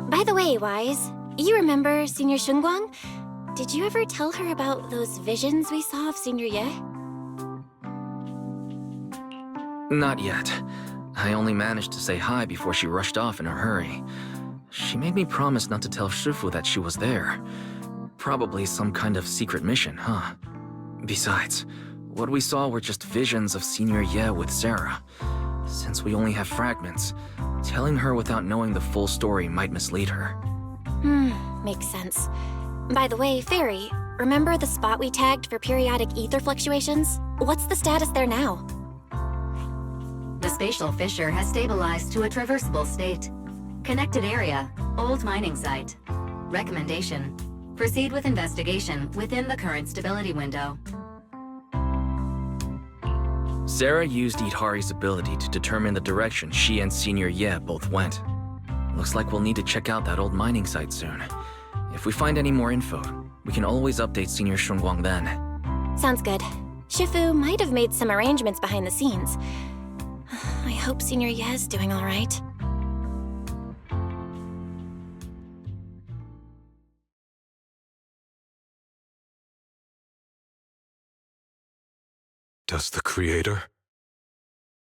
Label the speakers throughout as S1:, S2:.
S1: By the way, Wise, you remember Senior Shunguang? Did you ever tell her about those visions we saw of Senior Ye?
S2: Not yet. I only managed to say hi before she rushed off in a hurry. She made me promise not to tell Shifu that she was there. Probably some kind of secret mission, huh? Besides, what we saw were just visions of Senior Ye with Sarah. Since we only have fragments, telling her without knowing the full story might mislead her.
S1: Makes sense. By the way, Fairy, remember the spot we tagged for periodic ether fluctuations? What's the status there now?
S3: The spatial fissure has stabilized to a traversable state. Connected area, old mining site. Recommendation: proceed with investigation within the current stability window.
S2: Sarah used Idhari's ability to determine the direction she and Senior Ye both went. Looks like we'll need to check out that old mining site soon. If we find any more info, we can always update Senior Shunguang then.
S1: Sounds good. Shifu might have made some arrangements behind the scenes. I hope Senior Ye's doing all right.
S4: Does the Creator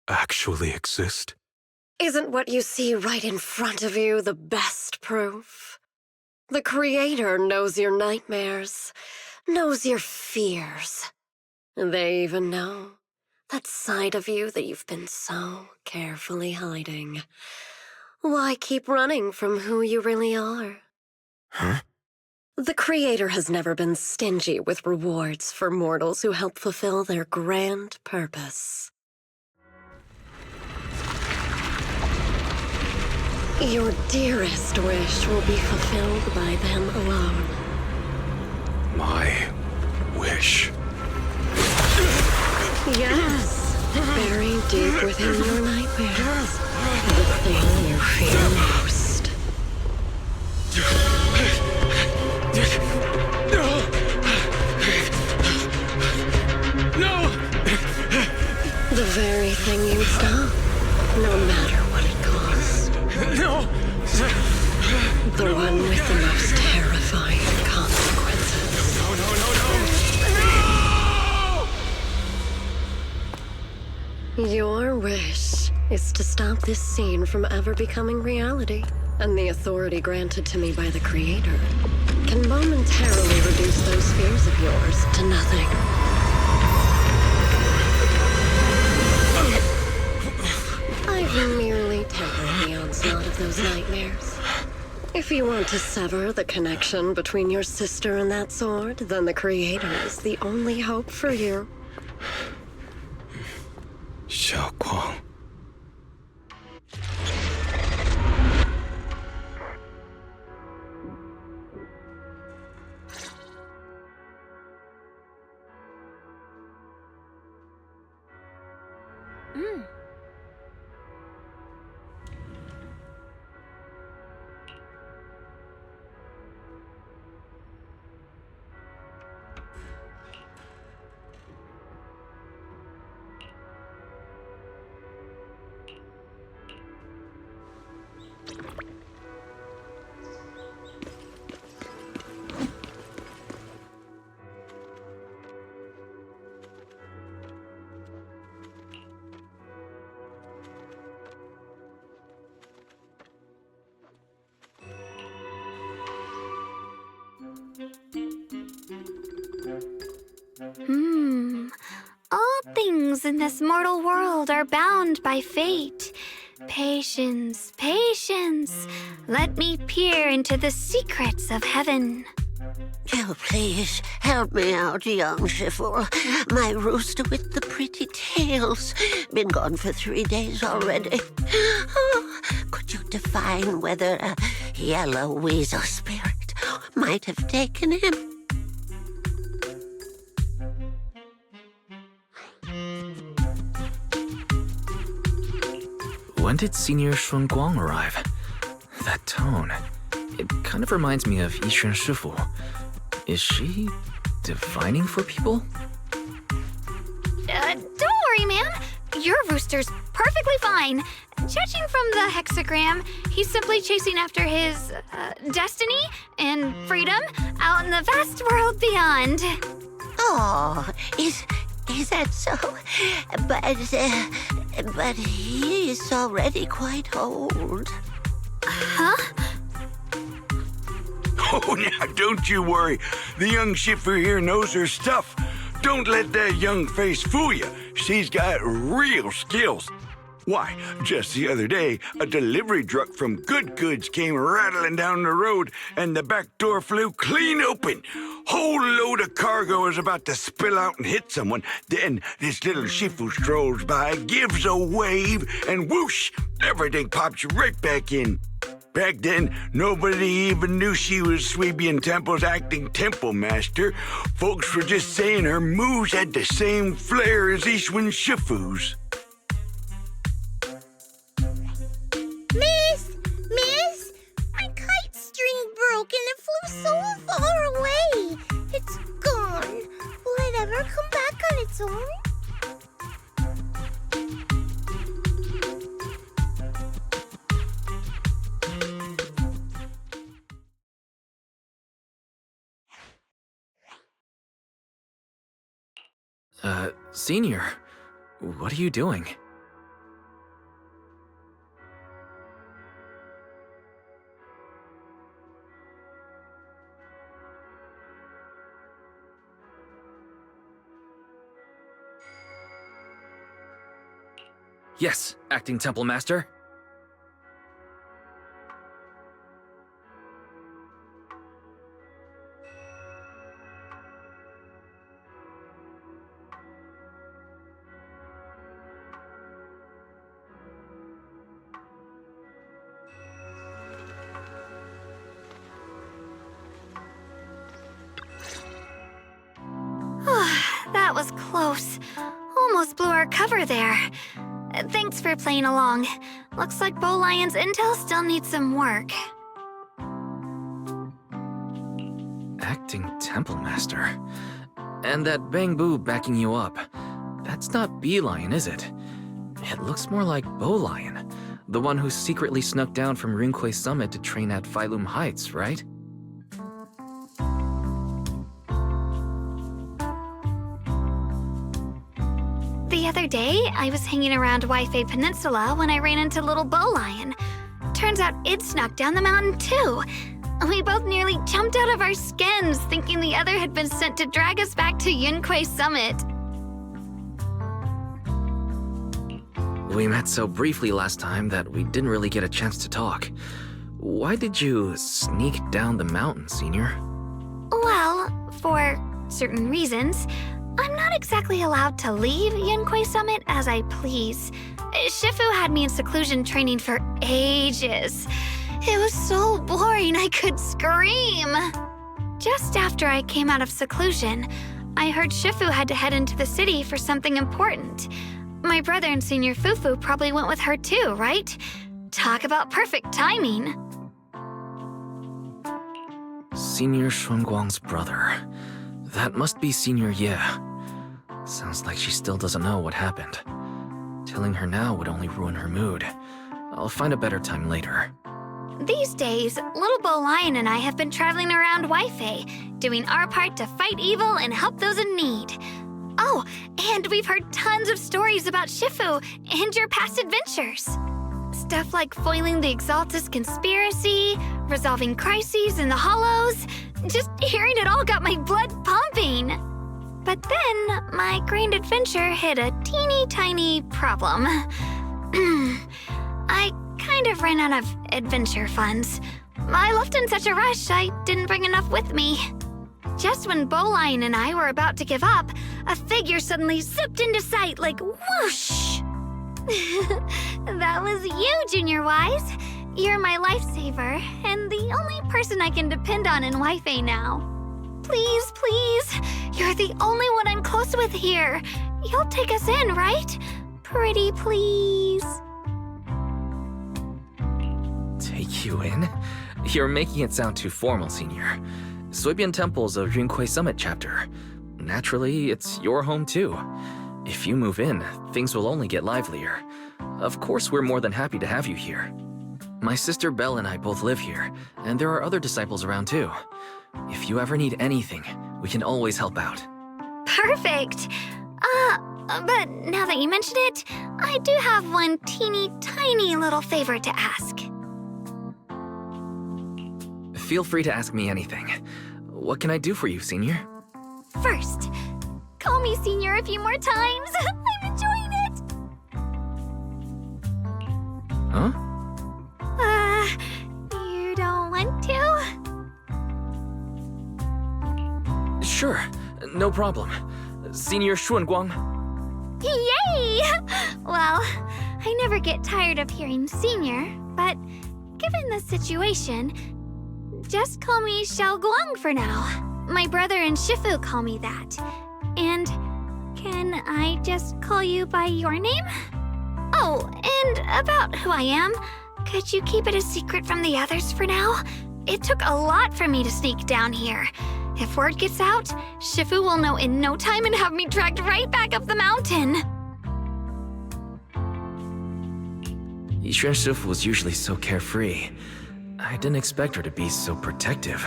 S4: actually exist?
S5: Isn't what you see right in front of you the best proof? The Creator knows your nightmares, knows your fears. They even know that side of you that you've been so carefully hiding. Why keep running from who you really are?
S4: Huh?
S5: The Creator has never been stingy with rewards for mortals who help fulfill their grand purpose. Your dearest wish will be fulfilled by them alone.
S4: My wish.
S5: Yes, buried deep within your nightmares, the thing you fear most.
S4: No!
S5: The very thing you'd stop, no matter what it cost.
S4: No!
S5: The one with the most terrifying consequences.
S4: No!
S5: Your wish is to stop this scene from ever becoming reality, and the authority granted to me by the Creator can momentarily reduce those fears of yours to nothing. I've merely tempered the onslaught of those nightmares. If you want to sever the connection between your sister and that sword, then the Creator is the only hope for you.
S4: Xiaoguang.
S6: All things in this mortal world are bound by fate. Patience, patience. Let me peer into the secrets of heaven.
S7: Oh, please, help me out, young Shifu. My rooster with the pretty tails. Been gone for 3 days already. Oh, could you define whether a yellow weasel spirit might have taken him?
S2: When did Senior Shunguang arrive? That tone. It kind of reminds me of Yixuan Shifu. Is she divining for people?
S6: your rooster's perfectly fine. Judging from the hexagram, he's simply chasing after his destiny and freedom out in the vast world beyond.
S7: Oh, is that so? But he is already quite old.
S6: Huh?
S8: Oh, now, don't you worry. The young Shifu here knows her stuff. Don't let that young face fool you. She's got real skills. Why, just the other day, a delivery truck from Good Goods came rattling down the road, and the back door flew clean open. Whole load of cargo was about to spill out and hit someone. Then this little Shifu strolls by, gives a wave, and whoosh, everything pops right back in. Back then, nobody even knew she was Sweebian Temple's acting temple master. Folks were just saying her moves had the same flair as Eastwind Shifu's.
S9: Miss, my kite string broke and it flew so far away. It's gone. Will it ever come back on its own?
S2: Senior, what are you doing? Yes, acting temple master.
S6: That was close. Almost blew our cover there. Thanks for playing along. Looks like Bow Lion's intel still needs some work.
S2: Acting temple master. And that Bang Boo backing you up. That's not Bee Lion, is it? It looks more like Bow Lion, the one who secretly snuck down from Rinquay Summit to train at Phylum Heights, right?
S6: The other day, I was hanging around Waifei Peninsula when I ran into little Bow Lion. Turns out it snuck down the mountain too. We both nearly jumped out of our skins, thinking the other had been sent to drag us back to Yunquay Summit.
S2: We met so briefly last time that we didn't really get a chance to talk. Why did you sneak down the mountain, Senior?
S6: Well, for certain reasons, I'm not exactly allowed to leave Yunquay Summit as I please. Shifu had me in seclusion training for ages. It was so boring I could scream. Just after I came out of seclusion, I heard Shifu had to head into the city for something important. My brother and Senior Fufu probably went with her too, right? Talk about perfect timing.
S2: Senior Shunguang's brother. That must be Senior Ye. Sounds like she still doesn't know what happened. Telling her now would only ruin her mood. I'll find a better time later.
S6: These days, little Bow Lion and I have been traveling around Waifei, doing our part to fight evil and help those in need. Oh, and we've heard tons of stories about Shifu and your past adventures. Stuff like foiling the Exaltus conspiracy, resolving crises in the Hollows. Just hearing it all got my blood pumping. But then, my grand adventure hit a teeny tiny problem. I kind of ran out of adventure funds. I left in such a rush, I didn't bring enough with me. Just when Bow Lion and I were about to give up, a figure suddenly zipped into sight like whoosh! That was you, Junior Wise. You're my lifesaver, and the only person I can depend on in Waifei now. Please, please, you're the only one I'm close with here. You'll take us in, right? Pretty please.
S2: Take you in? You're making it sound too formal, Senior. Sweebian Temple's a Rinquay Summit chapter. Naturally, it's your home too. If you move in, things will only get livelier. Of course, we're more than happy to have you here. My sister Belle and I both live here, and there are other disciples around too. If you ever need anything, we can always help out.
S6: Perfect. But now that you mention it, I do have one teeny tiny little favor to ask.
S2: Feel free to ask me anything. What can I do for you, Senior?
S6: First, call me Senior a few more times. I'm enjoying it.
S2: Huh?
S6: You don't want to?
S2: Sure, no problem. Senior Xuanguang.
S6: Yay! Well, I never get tired of hearing Senior, but given the situation, just call me Xiaoguang for now. My brother and Shifu call me that. And can I just call you by your name? Oh, and about who I am, could you keep it a secret from the others for now? It took a lot for me to sneak down here. If word gets out, Shifu will know in no time and have me dragged right back up the mountain.
S2: Yixuan Shifu was usually so carefree. I didn't expect her to be so protective.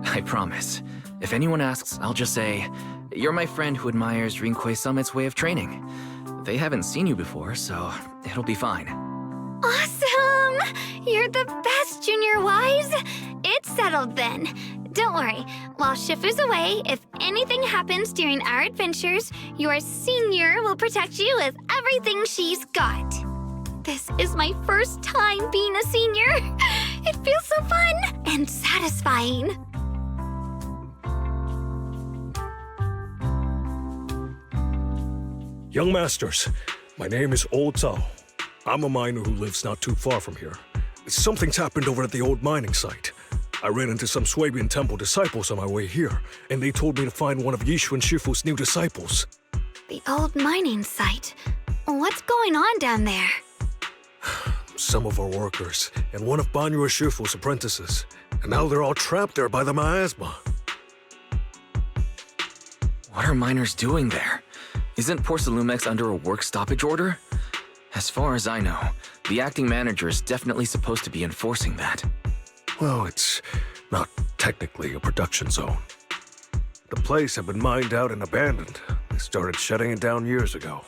S2: I promise. If anyone asks, I'll just say, you're my friend who admires Rinkwei Summit's way of training. They haven't seen you before, so it'll be fine.
S6: Awesome! You're the best, Junior Wise. It's settled then. Don't worry. While Shifu's away, if anything happens during our adventures, your Senior will protect you with everything she's got. This is my first time being a senior. It feels so fun and satisfying.
S10: Young Masters, my name is Old Zhao. I'm a miner who lives not too far from here. Something's happened over at the old mining site. I ran into some Swabian Temple disciples on my way here, and they told me to find one of Yixuan Shifu's new disciples.
S6: The old mining site. What's going on down there?
S10: Some of our workers, and one of Banyu Shifu's apprentices. And now they're all trapped there by the miasma.
S2: What are miners doing there? Isn't Porcelumex under a work stoppage order? As far as I know, the acting manager is definitely supposed to be enforcing that.
S10: Well, it's not technically a production zone. The place had been mined out and abandoned. They started shutting it down years ago.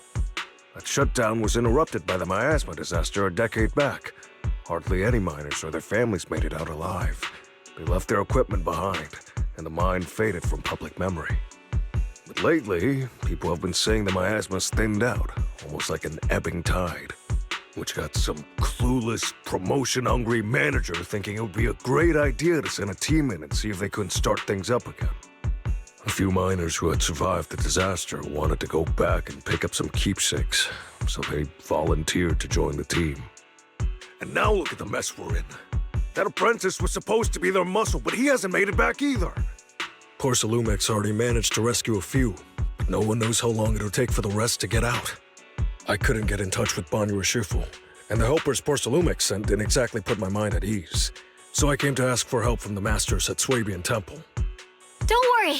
S10: That shutdown was interrupted by the miasma disaster a decade back. Hardly any miners or their families made it out alive. They left their equipment behind, and the mine faded from public memory. But lately, people have been saying the miasma's thinned out, almost like an ebbing tide, which got some clueless, promotion-hungry manager thinking it would be a great idea to send a team in and see if they couldn't start things up again. A few miners who had survived the disaster wanted to go back and pick up some keepsakes, so they volunteered to join the team. And now look at the mess we're in. That apprentice was supposed to be their muscle, but he hasn't made it back either. Porcelumex already managed to rescue a few, but no one knows how long it'll take for the rest to get out. I couldn't get in touch with Banyu Shifu, and the helpers Porcelumex sent didn't exactly put my mind at ease. So I came to ask for help from the masters at Swabian Temple.
S6: Don't worry.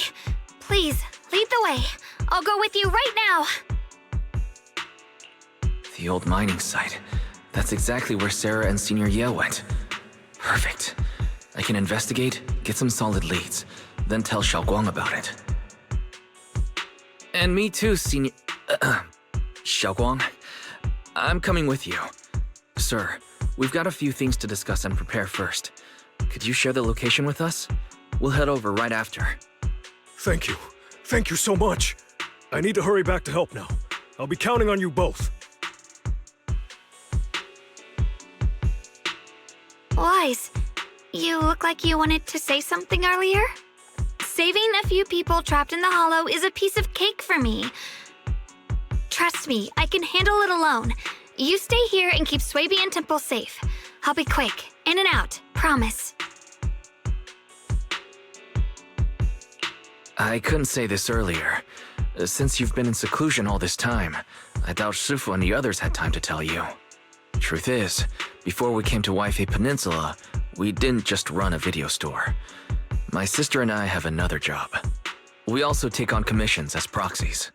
S6: Please, lead the way. I'll go with you right now.
S2: The old mining site. That's exactly where Sarah and Senior Ye went. Perfect. I can investigate, get some solid leads, then tell Xiaoguang about it. And me too, Senior... Xiaoguang. I'm coming with you. Sir, we've got a few things to discuss and prepare first. Could you share the location with us? We'll head over right after.
S10: Thank you. Thank you so much. I need to hurry back to help now. I'll be counting on you both.
S6: Wise, you look like you wanted to say something earlier? Saving a few people trapped in the hollow is a piece of cake for me. Trust me, I can handle it alone. You stay here and keep Swabian Temple safe. I'll be quick, in and out, promise.
S2: I couldn't say this earlier. Since you've been in seclusion all this time, I doubt Shifu and the others had time to tell you. Truth is, before we came to Waifei Peninsula, we didn't just run a video store. My sister and I have another job. We also take on commissions as proxies.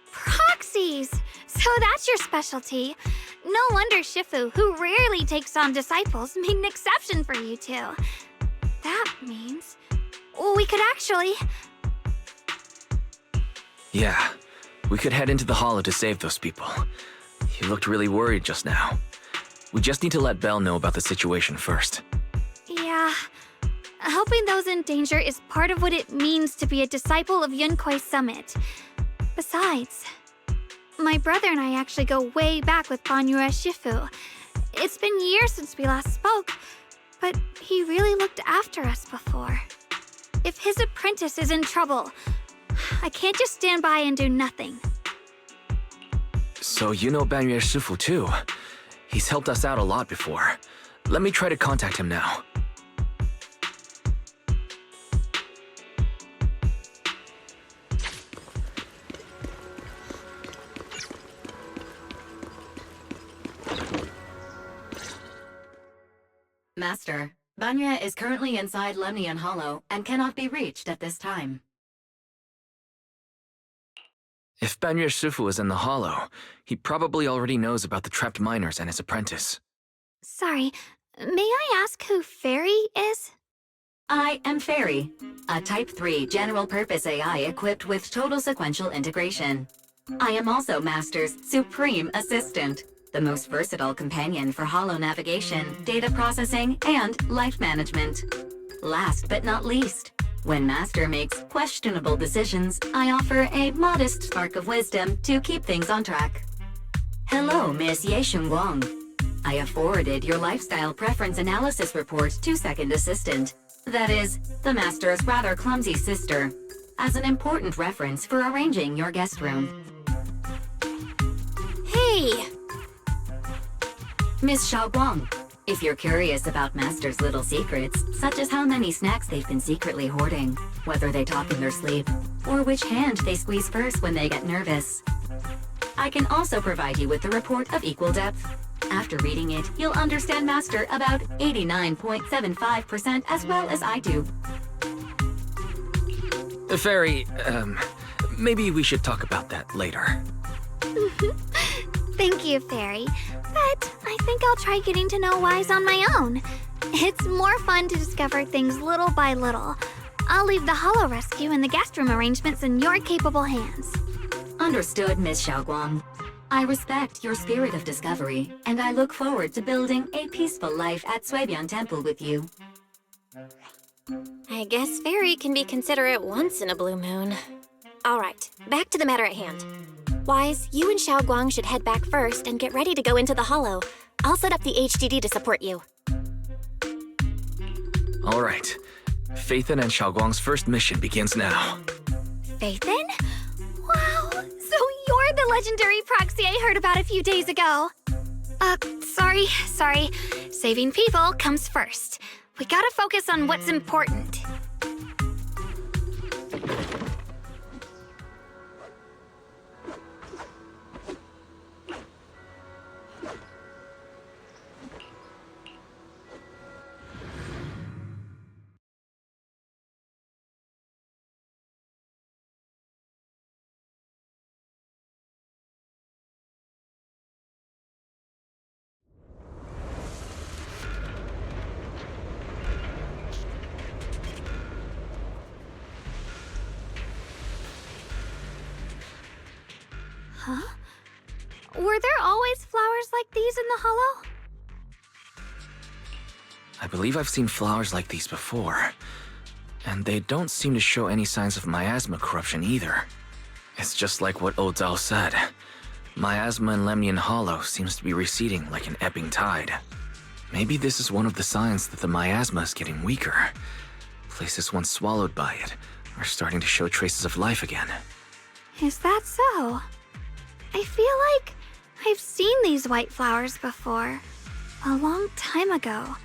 S6: Proxies! So that's your specialty. No wonder Shifu, who rarely takes on disciples, made an exception for you two. That means we could actually...
S2: Yeah, we could head into the Hollow to save those people. You looked really worried just now. We just need to let Belle know about the situation first.
S6: Yeah. Helping those in danger is part of what it means to be a disciple of Yunkui's summit. Besides, my brother and I actually go way back with Banyue Shifu. It's been years since we last spoke, but he really looked after us before. If his apprentice is in trouble, I can't just stand by and do nothing.
S2: So you know Banyue Shifu too. He's helped us out a lot before. Let me try to contact him now.
S3: Master, Banyue is currently inside Lemnian Hollow and cannot be reached at this time.
S2: If Banyue Shifu is in the Hollow, he probably already knows about the trapped miners and his apprentice.
S6: Sorry, may I ask who Fairy is?
S3: I am Fairy, a Type 3 general-purpose AI equipped with total sequential integration. I am also Master's supreme assistant, the most versatile companion for Hollow navigation, data processing, and life management. Last but not least, when Master makes questionable decisions, I offer a modest spark of wisdom to keep things on track. Hello, Miss Ye Shunguang. I have forwarded your lifestyle preference analysis report to Second Assistant, that is, the Master's rather clumsy sister, as an important reference for arranging your guest room.
S1: Hey!
S3: Miss Xiaoguang, if you're curious about Master's little secrets, such as how many snacks they've been secretly hoarding, whether they talk in their sleep, or which hand they squeeze first when they get nervous, I can also provide you with a report of equal depth. After reading it, you'll understand Master about 89.75% as well as I do.
S2: Fairy, maybe we should talk about that later.
S6: Thank you, Fairy. But I think I'll try getting to know Wise on my own. It's more fun to discover things little by little. I'll leave the Hollow Rescue and the guest room arrangements in your capable hands.
S3: Understood, Miss Xiaoguang. I respect your spirit of discovery, and I look forward to building a peaceful life at Suibian Temple with you.
S1: I guess Fairy can be considerate once in a blue moon. Alright, back to the matter at hand. Wise, you and Xiaoguang should head back first and get ready to go into the Hollow. I'll set up the HDD to support you.
S2: Alright. Phaethon and Xiaoguang's first mission begins now.
S6: Phaethon? Wow, so you're the legendary Proxy I heard about a few days ago. Sorry. Saving people comes first. We gotta focus on what's important. Huh? Were there always flowers like these in the Hollow?
S2: I believe I've seen flowers like these before. And they don't seem to show any signs of miasma corruption either. It's just like what Odzao said. Miasma in Lemnian Hollow seems to be receding like an ebbing tide. Maybe this is one of the signs that the miasma is getting weaker. Places once swallowed by it are starting to show traces of life again.
S6: Is that so? I feel like I've seen these white flowers before. A long time ago.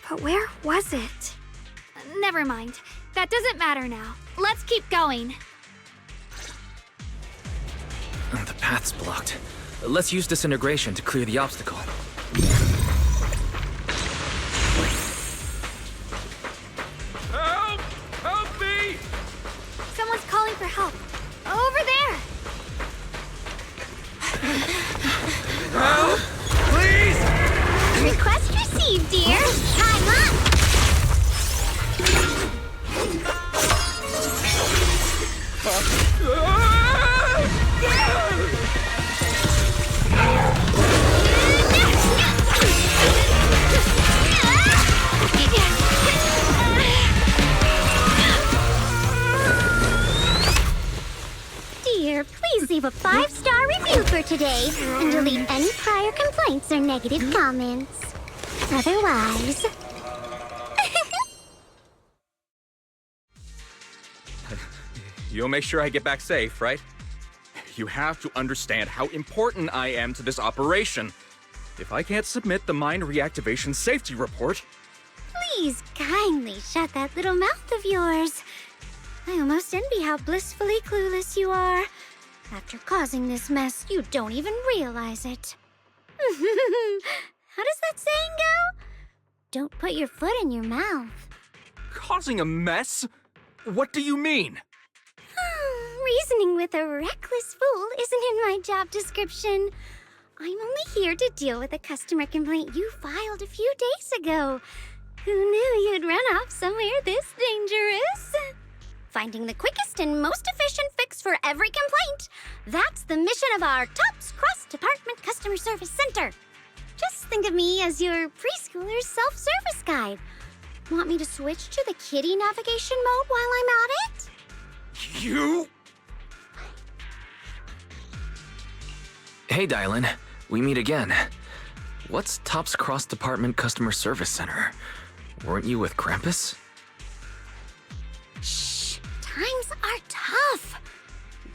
S6: But where was it? Never mind. That doesn't matter now. Let's keep going.
S2: The path's blocked. Let's use disintegration to clear the obstacle.
S4: Help! Help me!
S6: Someone's
S9: and delete any prior complaints or negative comments. Otherwise...
S11: You'll make sure I get back safe, right? You have to understand how important I am to this operation. If I can't submit the mine reactivation safety report...
S9: Please kindly shut that little mouth of yours. I almost envy how blissfully clueless you are. After causing this mess, you don't even realize it. How does that saying go? Don't put your foot in your mouth.
S11: Causing a mess? What do you mean?
S9: Reasoning with a reckless fool isn't in my job description. I'm only here to deal with a customer complaint you filed a few days ago. Who knew you'd run off somewhere this dangerous? Finding the quickest and most efficient fix for every complaint. That's the mission of our TOPS Cross-Department Customer Service Center. Just think of me as your preschooler's self-service guide. Want me to switch to the kiddie navigation mode while I'm at it?
S11: You?
S2: Hey, Dylan. We meet again. What's TOPS Cross-Department Customer Service Center? Weren't you with Krampus?
S9: Shh. Times are tough.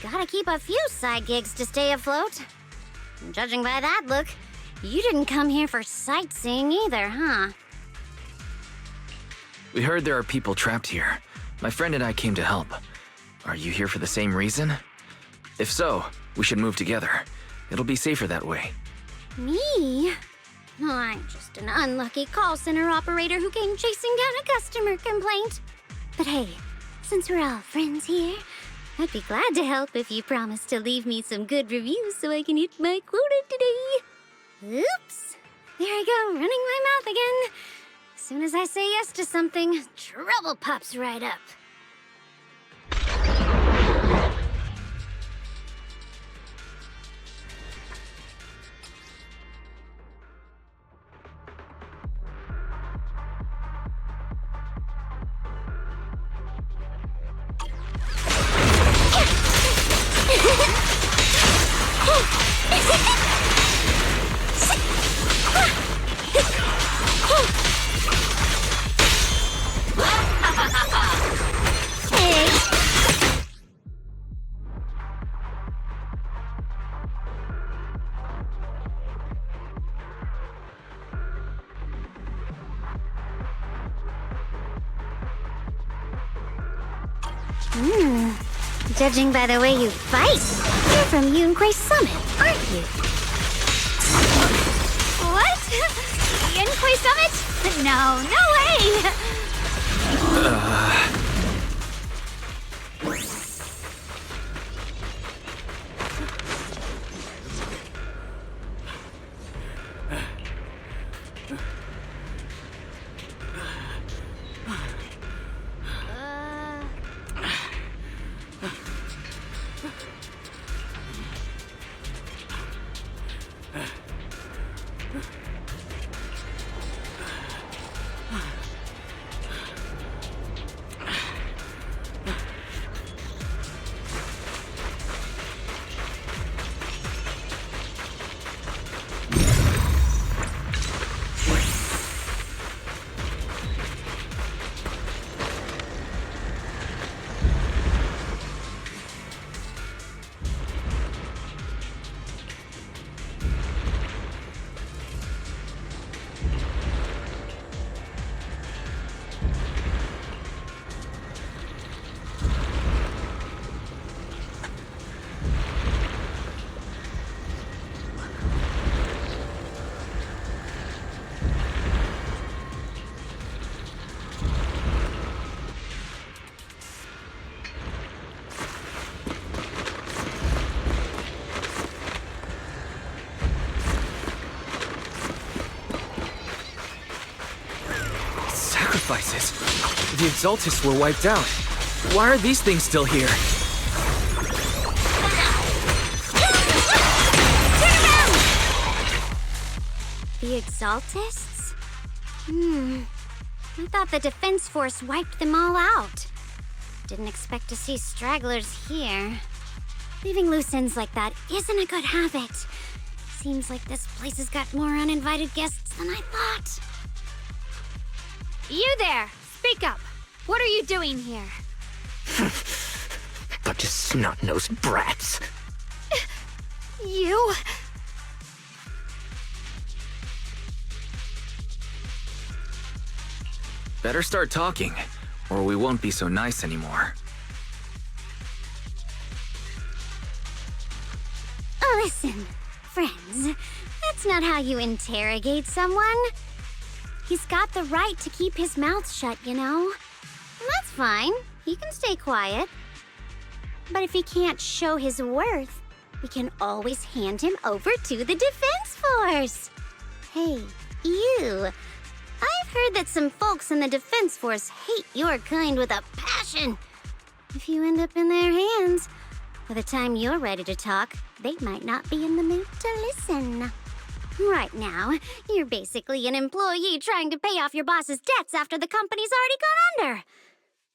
S9: Gotta keep a few side gigs to stay afloat. Judging by that look, you didn't come here for sightseeing either, huh?
S2: We heard there are people trapped here. My friend and I came to help. Are you here for the same reason? If so, we should move together. It'll be safer that way.
S9: Me? I'm just an unlucky call center operator who came chasing down a customer complaint. But hey, since we're all friends here, I'd be glad to help if you promise to leave me some good reviews so I can hit my quota today. Oops. There I go, running my mouth again. As soon as I say yes to something, trouble pops right up. Judging by the way you fight, you're from Yunquay Summit, aren't you?
S6: What? Yunquay Summit? No, no way!
S2: Sacrifices. The Exaltists were wiped out. Why are these things still here?
S9: The Exaltists? I thought the Defense Force wiped them all out. Didn't expect to see stragglers here. Leaving loose ends like that isn't a good habit. Seems like this place has got more uninvited guests than I thought.
S6: You there! Speak up! What are you doing here?
S12: Bunch of snot-nosed brats.
S6: You?
S2: Better start talking, or we won't be so nice anymore.
S9: Listen, friends, that's not how you interrogate someone. He's got the right to keep his mouth shut, you know? And that's fine. He can stay quiet. But if he can't show his worth, we can always hand him over to the Defense Force. Hey, you. I've heard that some folks in the Defense Force hate your kind with a passion. If you end up in their hands, by the time you're ready to talk, they might not be in the mood to listen. Right now, you're basically an employee trying to pay off your boss's debts after the company's already gone under.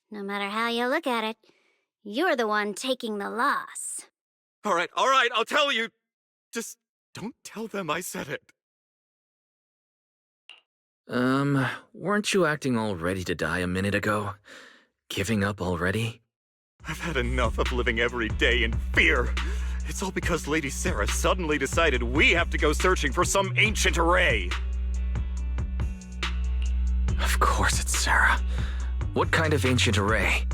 S9: No matter how you look at it, you're the one taking the loss.
S11: All right, I'll tell you. Just don't tell them I said it.
S2: Weren't you acting all ready to die a minute ago? Giving up already?
S11: I've had enough of living every day in fear. It's all because Lady Sarah suddenly decided we have to go searching for some ancient array.
S2: Of course it's Sarah. What kind of ancient array?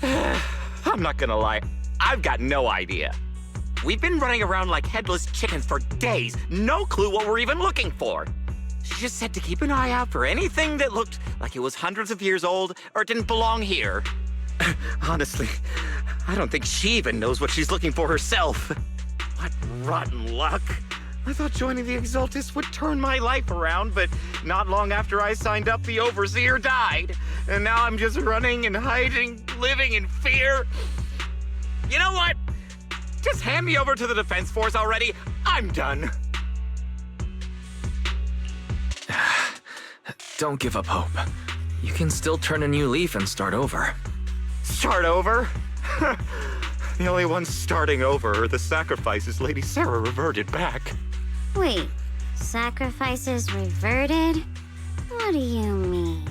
S12: I'm not gonna lie, I've got no idea. We've been running around like headless chickens for days, no clue what we're even looking for. She just said to keep an eye out for anything that looked like it was hundreds of years old or didn't belong here. Honestly, I don't think she even knows what she's looking for herself. What rotten luck. I thought joining the Exaltis would turn my life around, but not long after I signed up, the Overseer died. And now I'm just running and hiding, living in fear. You know what? Just hand me over to the Defense Force already. I'm done.
S2: Don't give up hope. You can still turn a new leaf and start over.
S12: Start over? The only ones starting over are the sacrifices Lady Sarah reverted back.
S9: Wait, sacrifices reverted? What do you mean?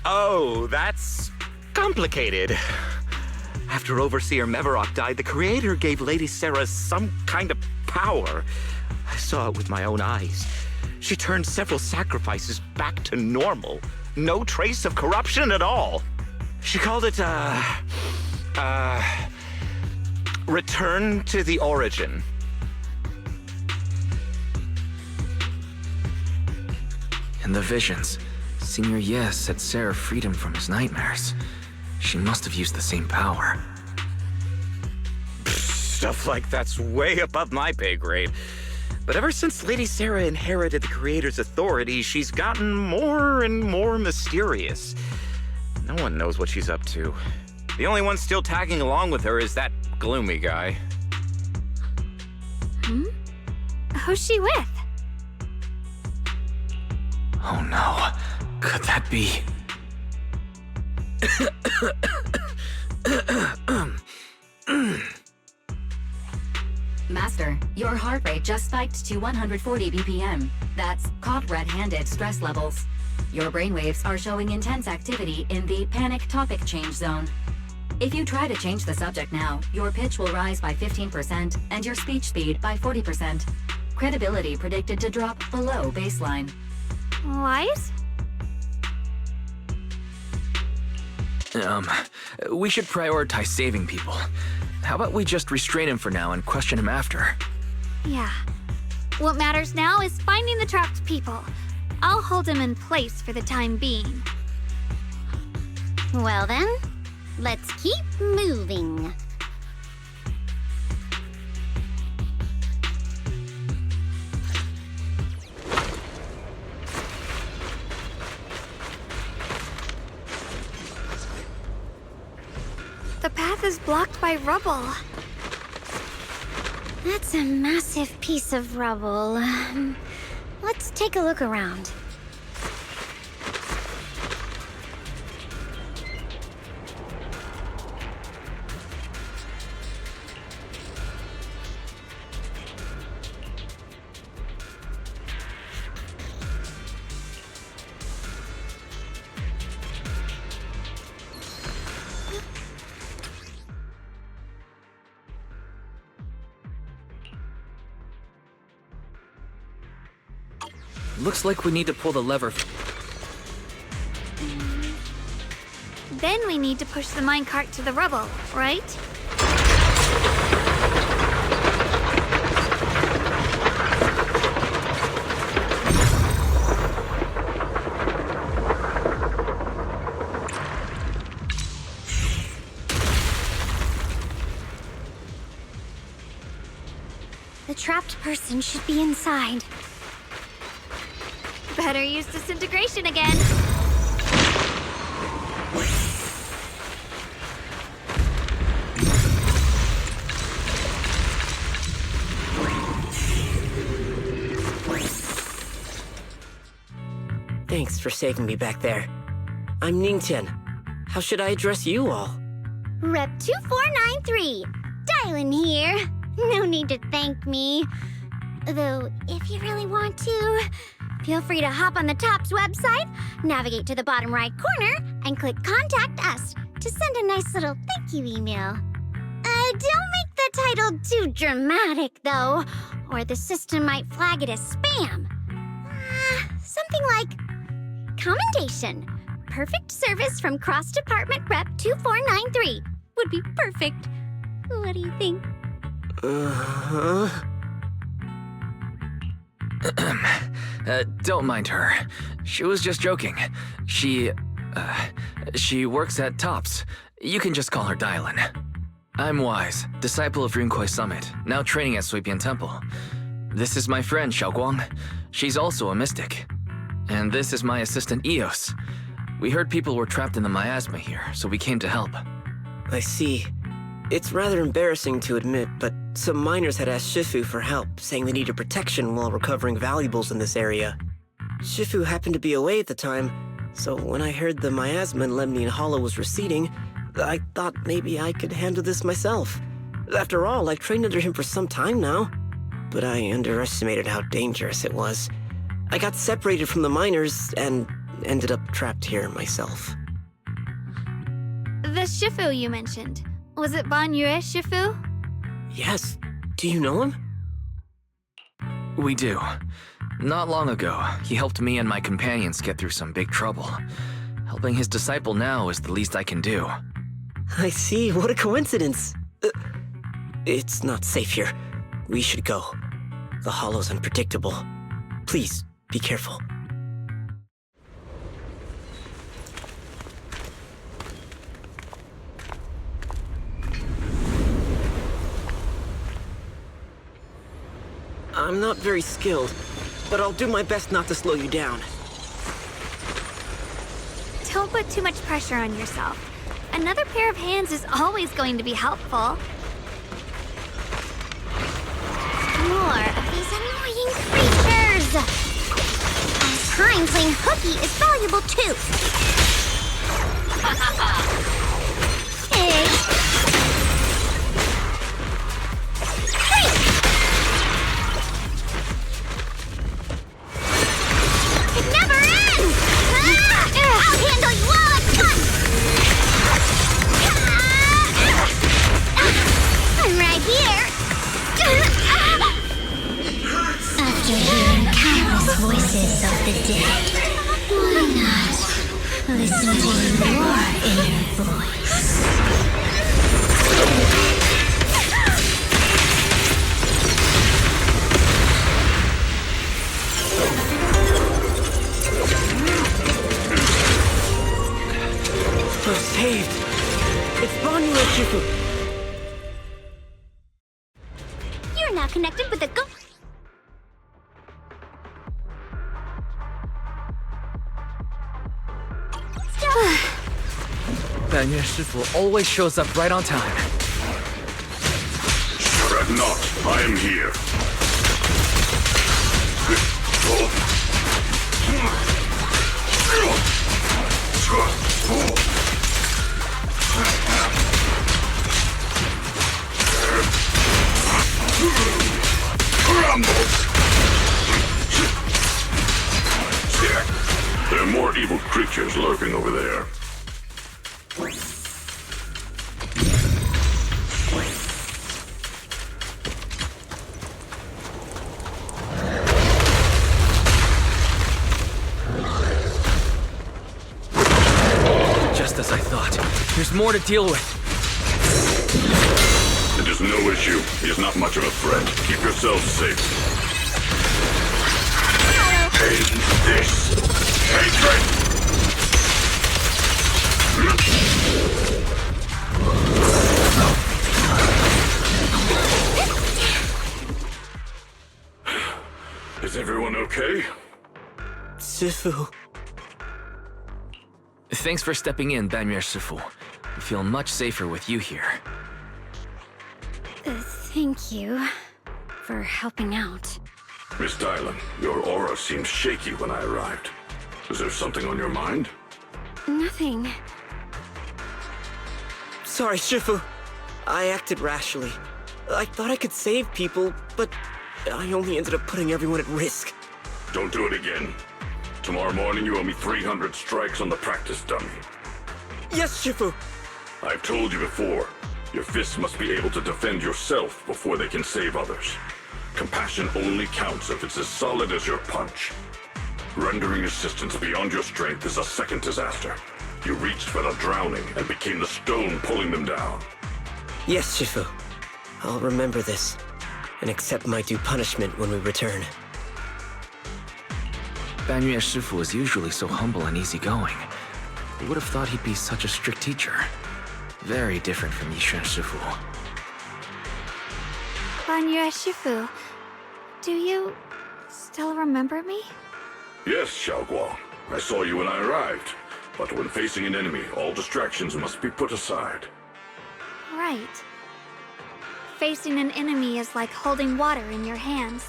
S12: Oh, that's complicated. After Overseer Mevarok died, the Creator gave Lady Sarah some kind of power. I saw it with my own eyes. She turned several sacrifices back to normal. No trace of corruption at all. She called it, return to the origin.
S2: In the visions, Senior Yes said Sarah freed him from his nightmares. She must have used the same power.
S12: Stuff like that's way above my pay grade. But ever since Lady Sarah inherited the Creator's authority, she's gotten more and more mysterious. No one knows what she's up to. The only one still tagging along with her is that gloomy guy.
S6: Who's she with?
S2: Oh no, could that be?
S3: Master, your heart rate just spiked to 140 BPM. That's caught red-handed stress levels. Your brainwaves are showing intense activity in the panic topic change zone. If you try to change the subject now, your pitch will rise by 15% and your speech speed by 40%. Credibility predicted to drop below baseline.
S6: Wise?
S2: We should prioritize saving people. How about we just restrain him for now and question him after?
S6: Yeah. What matters now is finding the trapped people. I'll hold him in place for the time being.
S9: Well then, let's keep moving.
S6: The path is blocked by rubble.
S9: That's a massive piece of rubble. Let's take a look around.
S2: Looks like we need to pull the lever.
S6: Then we need to push the minecart to the rubble, right?
S9: The trapped person should be inside.
S6: Better use disintegration again.
S13: Thanks for saving me back there. I'm Ningtian. How should I address you all?
S9: Rep 2493. Dylan here. No need to thank me. Though, if you really want to, feel free to hop on the TOPS website, navigate to the bottom right corner, and click Contact Us to send a nice little thank you email. Don't make the title too dramatic, though, or the system might flag it as spam. Something like, Commendation. Perfect service from Cross Department Rep 2493 would be perfect. What do you think?
S2: Don't mind her. She was just joking. She works at TOPS. You can just call her Dylan. I'm Wise, disciple of Rinkwei Summit, now training at Suibian Temple. This is my friend, Xiaoguang. She's also a mystic. And this is my assistant, Eos. We heard people were trapped in the miasma here, so we came to help.
S13: I see. It's rather embarrassing to admit, but some miners had asked Shifu for help, saying they needed protection while recovering valuables in this area. Shifu happened to be away at the time, so when I heard the miasma in Lemnian Hollow was receding, I thought maybe I could handle this myself. After all, I've trained under him for some time now. But I underestimated how dangerous it was. I got separated from the miners and ended up trapped here myself.
S6: The Shifu you mentioned. Was it Ban Yue Shifu?
S13: Yes. Do you know him?
S2: We do. Not long ago, he helped me and my companions get through some big trouble. Helping his disciple now is the least I can do.
S13: I see. What a coincidence. It's not safe here. We should go. The hollow's unpredictable. Please, be careful. I'm not very skilled, but I'll do my best not to slow you down.
S6: Don't put too much pressure on yourself. Another pair of hands is always going to be helpful.
S9: More of these annoying creatures! And time playing hooky is valuable too! Hey! It never ends! I'll handle you all at once! I'm right here! After hearing countless voices of the dead, why not listen to your inner voice?
S13: We're saved! It's Ban Yue Shifu!
S9: You're now connected with a go-
S2: Ban Yue Shifu always shows up right on time.
S8: Fret not, I am here. There are more evil creatures lurking over there.
S2: Just as I thought. There's more to deal with.
S8: It is no issue. He is not much of a threat. Keep yourselves safe. End this. Hatred! Is everyone okay?
S13: Shifu.
S2: Thanks for stepping in, Banmir Shifu. I feel much safer with you here.
S9: Thank you for helping out.
S8: Miss Dylan, your aura seemed shaky when I arrived. Is there something on your mind?
S9: Nothing.
S13: Sorry, Shifu. I acted rashly. I thought I could save people, but I only ended up putting everyone at risk.
S8: Don't do it again. Tomorrow morning you owe me 300 strikes on the practice dummy.
S13: Yes, Shifu.
S8: I've told you before, your fists must be able to defend yourself before they can save others. Compassion only counts if it's as solid as your punch. Rendering assistance beyond your strength is a second disaster. You reached for the drowning and became the stone pulling them down.
S13: Yes, Shifu. I'll remember this and accept my due punishment when we return.
S2: Banmir Shifu is usually so humble and easygoing. I would have thought he'd be such a strict teacher. Very different from Yishan Shifu.
S6: Banmir Shifu, do you still remember me?
S8: Yes, Xiaoguang. I saw you when I arrived. But when facing an enemy, all distractions must be put aside.
S6: Right. Facing an enemy is like holding water in your hands.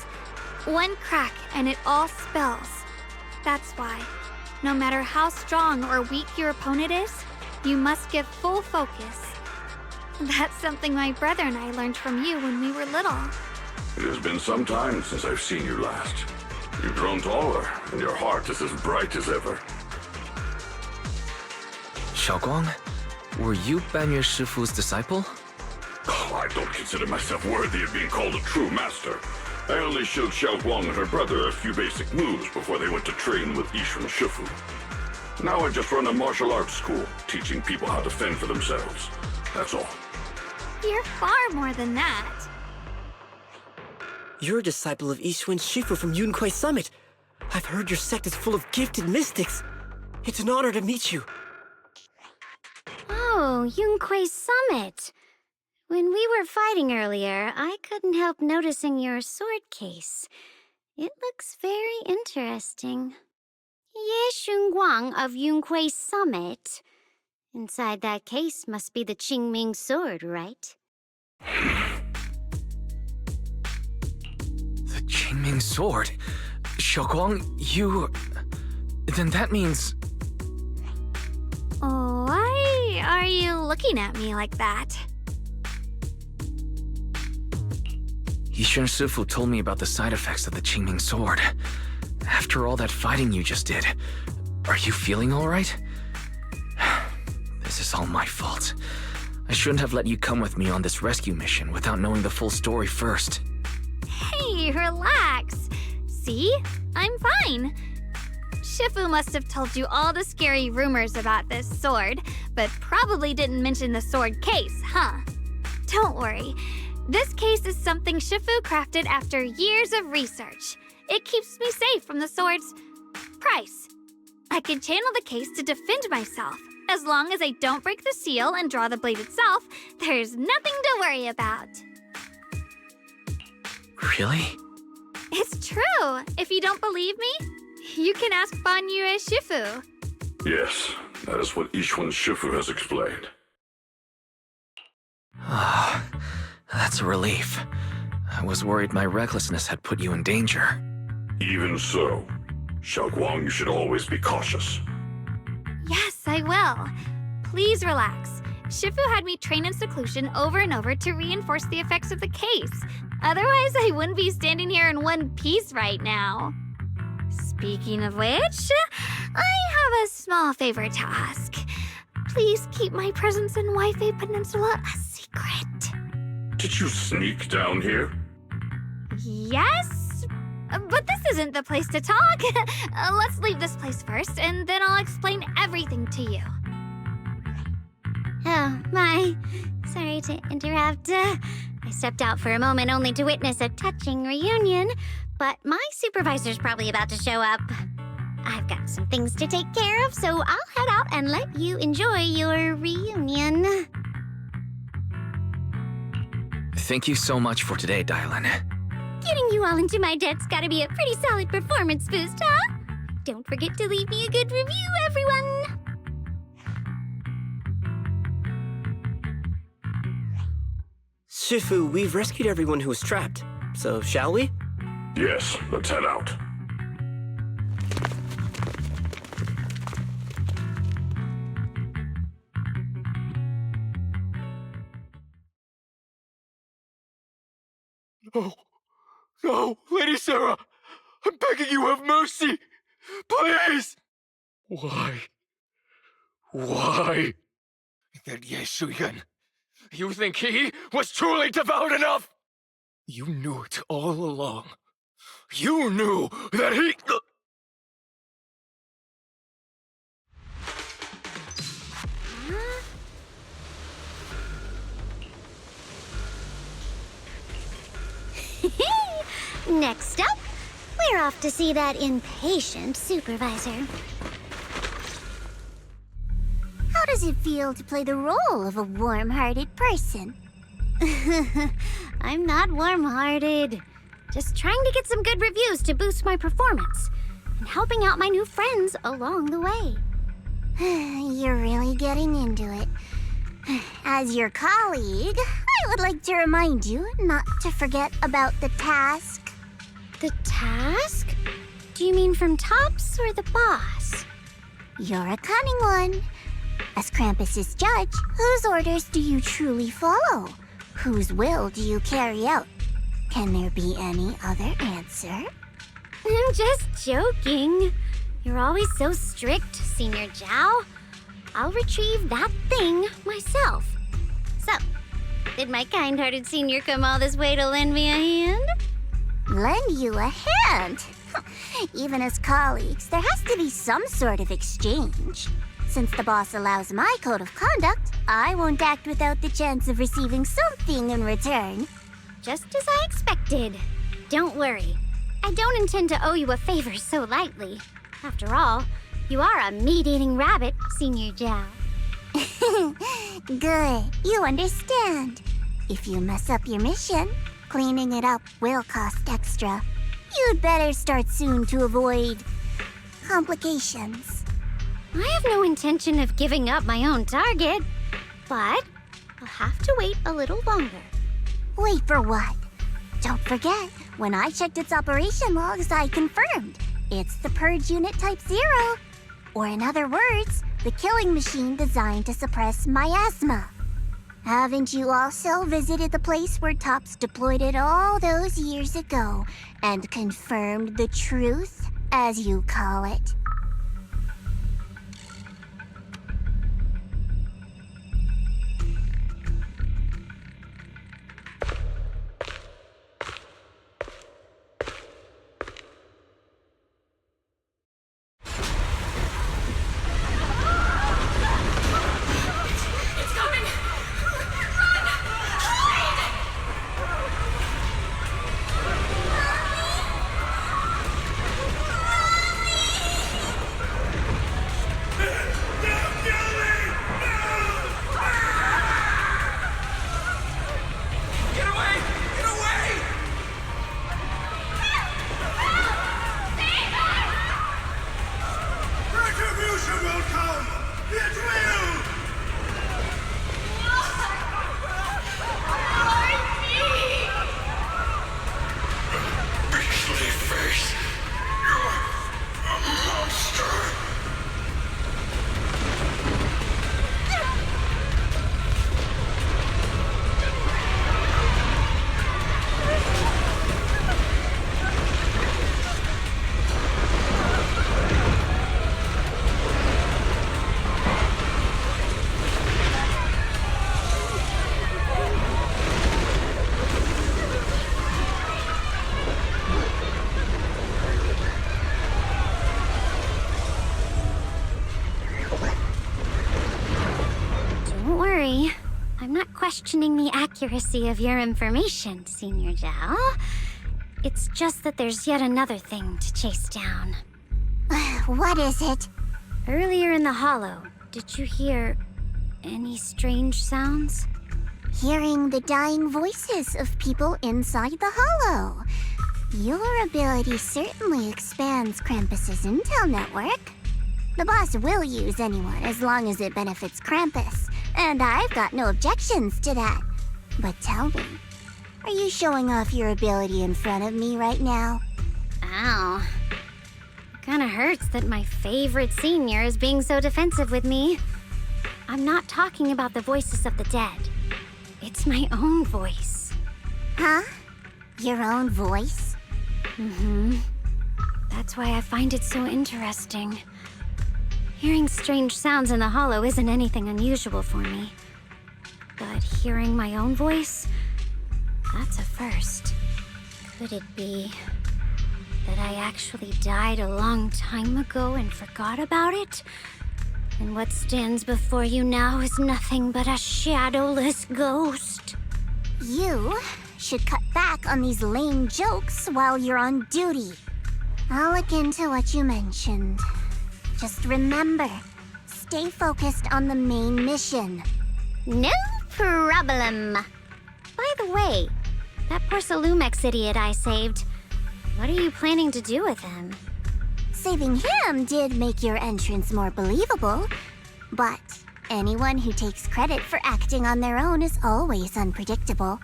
S6: One crack and it all spills. That's why, no matter how strong or weak your opponent is, you must give full focus. That's something my brother and I learned from you when we were little.
S8: It has been some time since I've seen you last. You've grown taller, and your heart is as bright as ever.
S2: Xiaoguang, were you Banmir Shifu's disciple?
S8: Oh, I don't consider myself worthy of being called a true master. I only showed Xiaoguang and her brother a few basic moves before they went to train with Yishan Shifu. Now I just run a martial arts school, teaching people how to fend for themselves. That's all.
S6: You're far more than that.
S13: You're a disciple of Yishan Shifu from Yunquai Summit. I've heard your sect is full of gifted mystics. It's an honor to meet you.
S9: Oh, Yunquai Summit. When we were fighting earlier, I couldn't help noticing your sword case. It looks very interesting. Ye Xunguang of Yunquai Summit. Inside that case must be the Qingming sword, right?
S2: The Qingming sword? Xiaoguang, you... Then that means...
S6: Why are you looking at me like that?
S2: Yishan Shifu told me about the side effects of the Qingming sword. After all that fighting you just did, are you feeling all right? This is all my fault. I shouldn't have let you come with me on this rescue mission without knowing the full story first.
S6: Hey, relax. See? I'm fine. Shifu must have told you all the scary rumors about this sword, but probably didn't mention the sword case, huh? Don't worry. This case is something Shifu crafted after years of research. It keeps me safe from the sword's price. I can channel the case to defend myself. As long as I don't break the seal and draw the blade itself, there's nothing to worry about.
S2: Really?
S6: It's true. If you don't believe me, you can ask Banmir Shifu.
S8: Yes, that is what Yishan Shifu has explained.
S2: Ah, that's a relief. I was worried my recklessness had put you in danger.
S8: Even so, Xiaoguang, you should always be cautious.
S6: Yes, I will. Please relax. Shifu had me train in seclusion over and over to reinforce the effects of the case. Otherwise, I wouldn't be standing here in one piece right now. Speaking of which, I have a small favor to ask. Please keep my presence in Wi-Fi Peninsula a secret.
S8: Did you sneak down here?
S6: Yes? But this isn't the place to talk. Let's leave this place first, and then I'll explain everything to you.
S9: Oh, my. Sorry to interrupt. I stepped out for a moment only to witness a touching reunion, but my supervisor's probably about to show up. I've got some things to take care of, so I'll head out and let you enjoy your reunion.
S2: Thank you so much for today, Dylan.
S9: Getting you all into my debt's gotta be a pretty solid performance boost, huh? Don't forget to leave me a good review, everyone!
S13: Shifu, we've rescued everyone who was trapped, so shall we?
S10: Yes, let's head out.
S4: No. No, Lady Sarah! I'm begging you, have mercy! Please! Why? Why? That Yeshuyan. You think he was truly devout enough? You knew it all along. You knew that he...
S9: Next up, we're off to see that impatient supervisor. How does it feel to play the role of a warm-hearted person? I'm not warm-hearted. Just trying to get some good reviews to boost my performance and helping out my new friends along the way. You're really getting into it. As your colleague, I would like to remind you not to forget about the task. The task? Do you mean from Tops or the boss? You're a cunning one. As Krampus's judge, whose orders do you truly follow? Whose will do you carry out? Can there be any other answer? I'm just joking. You're always so strict, Senior Zhao. I'll retrieve that thing myself. So, did my kind-hearted senior come all this way to lend me a hand? Lend you a hand? Even as colleagues, there has to be some sort of exchange. Since the boss allows my code of conduct, I won't act without the chance of receiving something in return. Just as I expected. Don't worry. I don't intend to owe you a favor so lightly. After all, you are a meat-eating rabbit, Senior Zhao. Good. You understand. If you mess up your mission, cleaning it up will cost extra. You'd better start soon to avoid complications. I have no intention of giving up my own target, but I'll have to wait a little longer. Wait for what? Don't forget, when I checked its operation logs, I confirmed. It's the Purge Unit Type 0. Or in other words, the killing machine designed to suppress miasma. Haven't you also visited the place where Tops deployed it all those years ago and confirmed the truth, as you call it? questioning the accuracy of your information, Senior Zhao. It's just that there's yet another thing to chase down.
S14: What is it?
S9: Earlier in the hollow, did you hear any strange sounds?
S14: Hearing the dying voices of people inside the hollow. Your ability certainly expands Krampus's intel network. The boss will use anyone as long as it benefits Krampus, and I've got no objections to that. But tell me, are you showing off your ability in front of me right now?
S9: Ow. Kinda hurts that my favorite senior is being so defensive with me. I'm not talking about the voices of the dead. It's my own voice.
S14: Huh? Your own voice?
S9: Mm-hmm. That's why I find it so interesting. Hearing strange sounds in the hollow isn't anything unusual for me. But hearing my own voice, that's a first. Could it be that I actually died a long time ago and forgot about it? And what stands before you now is nothing but a shadowless ghost.
S14: You should cut back on these lame jokes while you're on duty. I'll look into what you mentioned. Just remember, stay focused on the main mission.
S9: No problem. By the way, that poor Salumex idiot I saved, what are you planning to do with him?
S14: Saving him did make your entrance more believable, but anyone who takes credit for acting on their own is always unpredictable.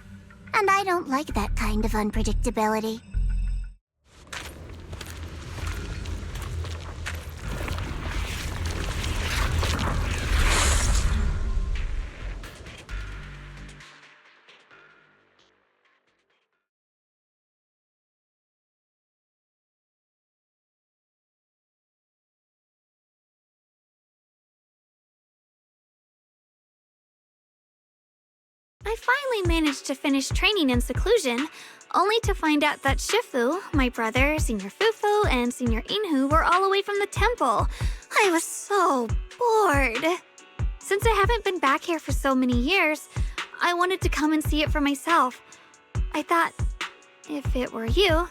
S14: And I don't like that kind of unpredictability.
S6: I finally managed to finish training in seclusion, only to find out that Shifu, my brother, Senior Fufu, and Senior Inhu were all away from the temple. I was so bored. Since I haven't been back here for so many years, I wanted to come and see it for myself. I thought, if it were you,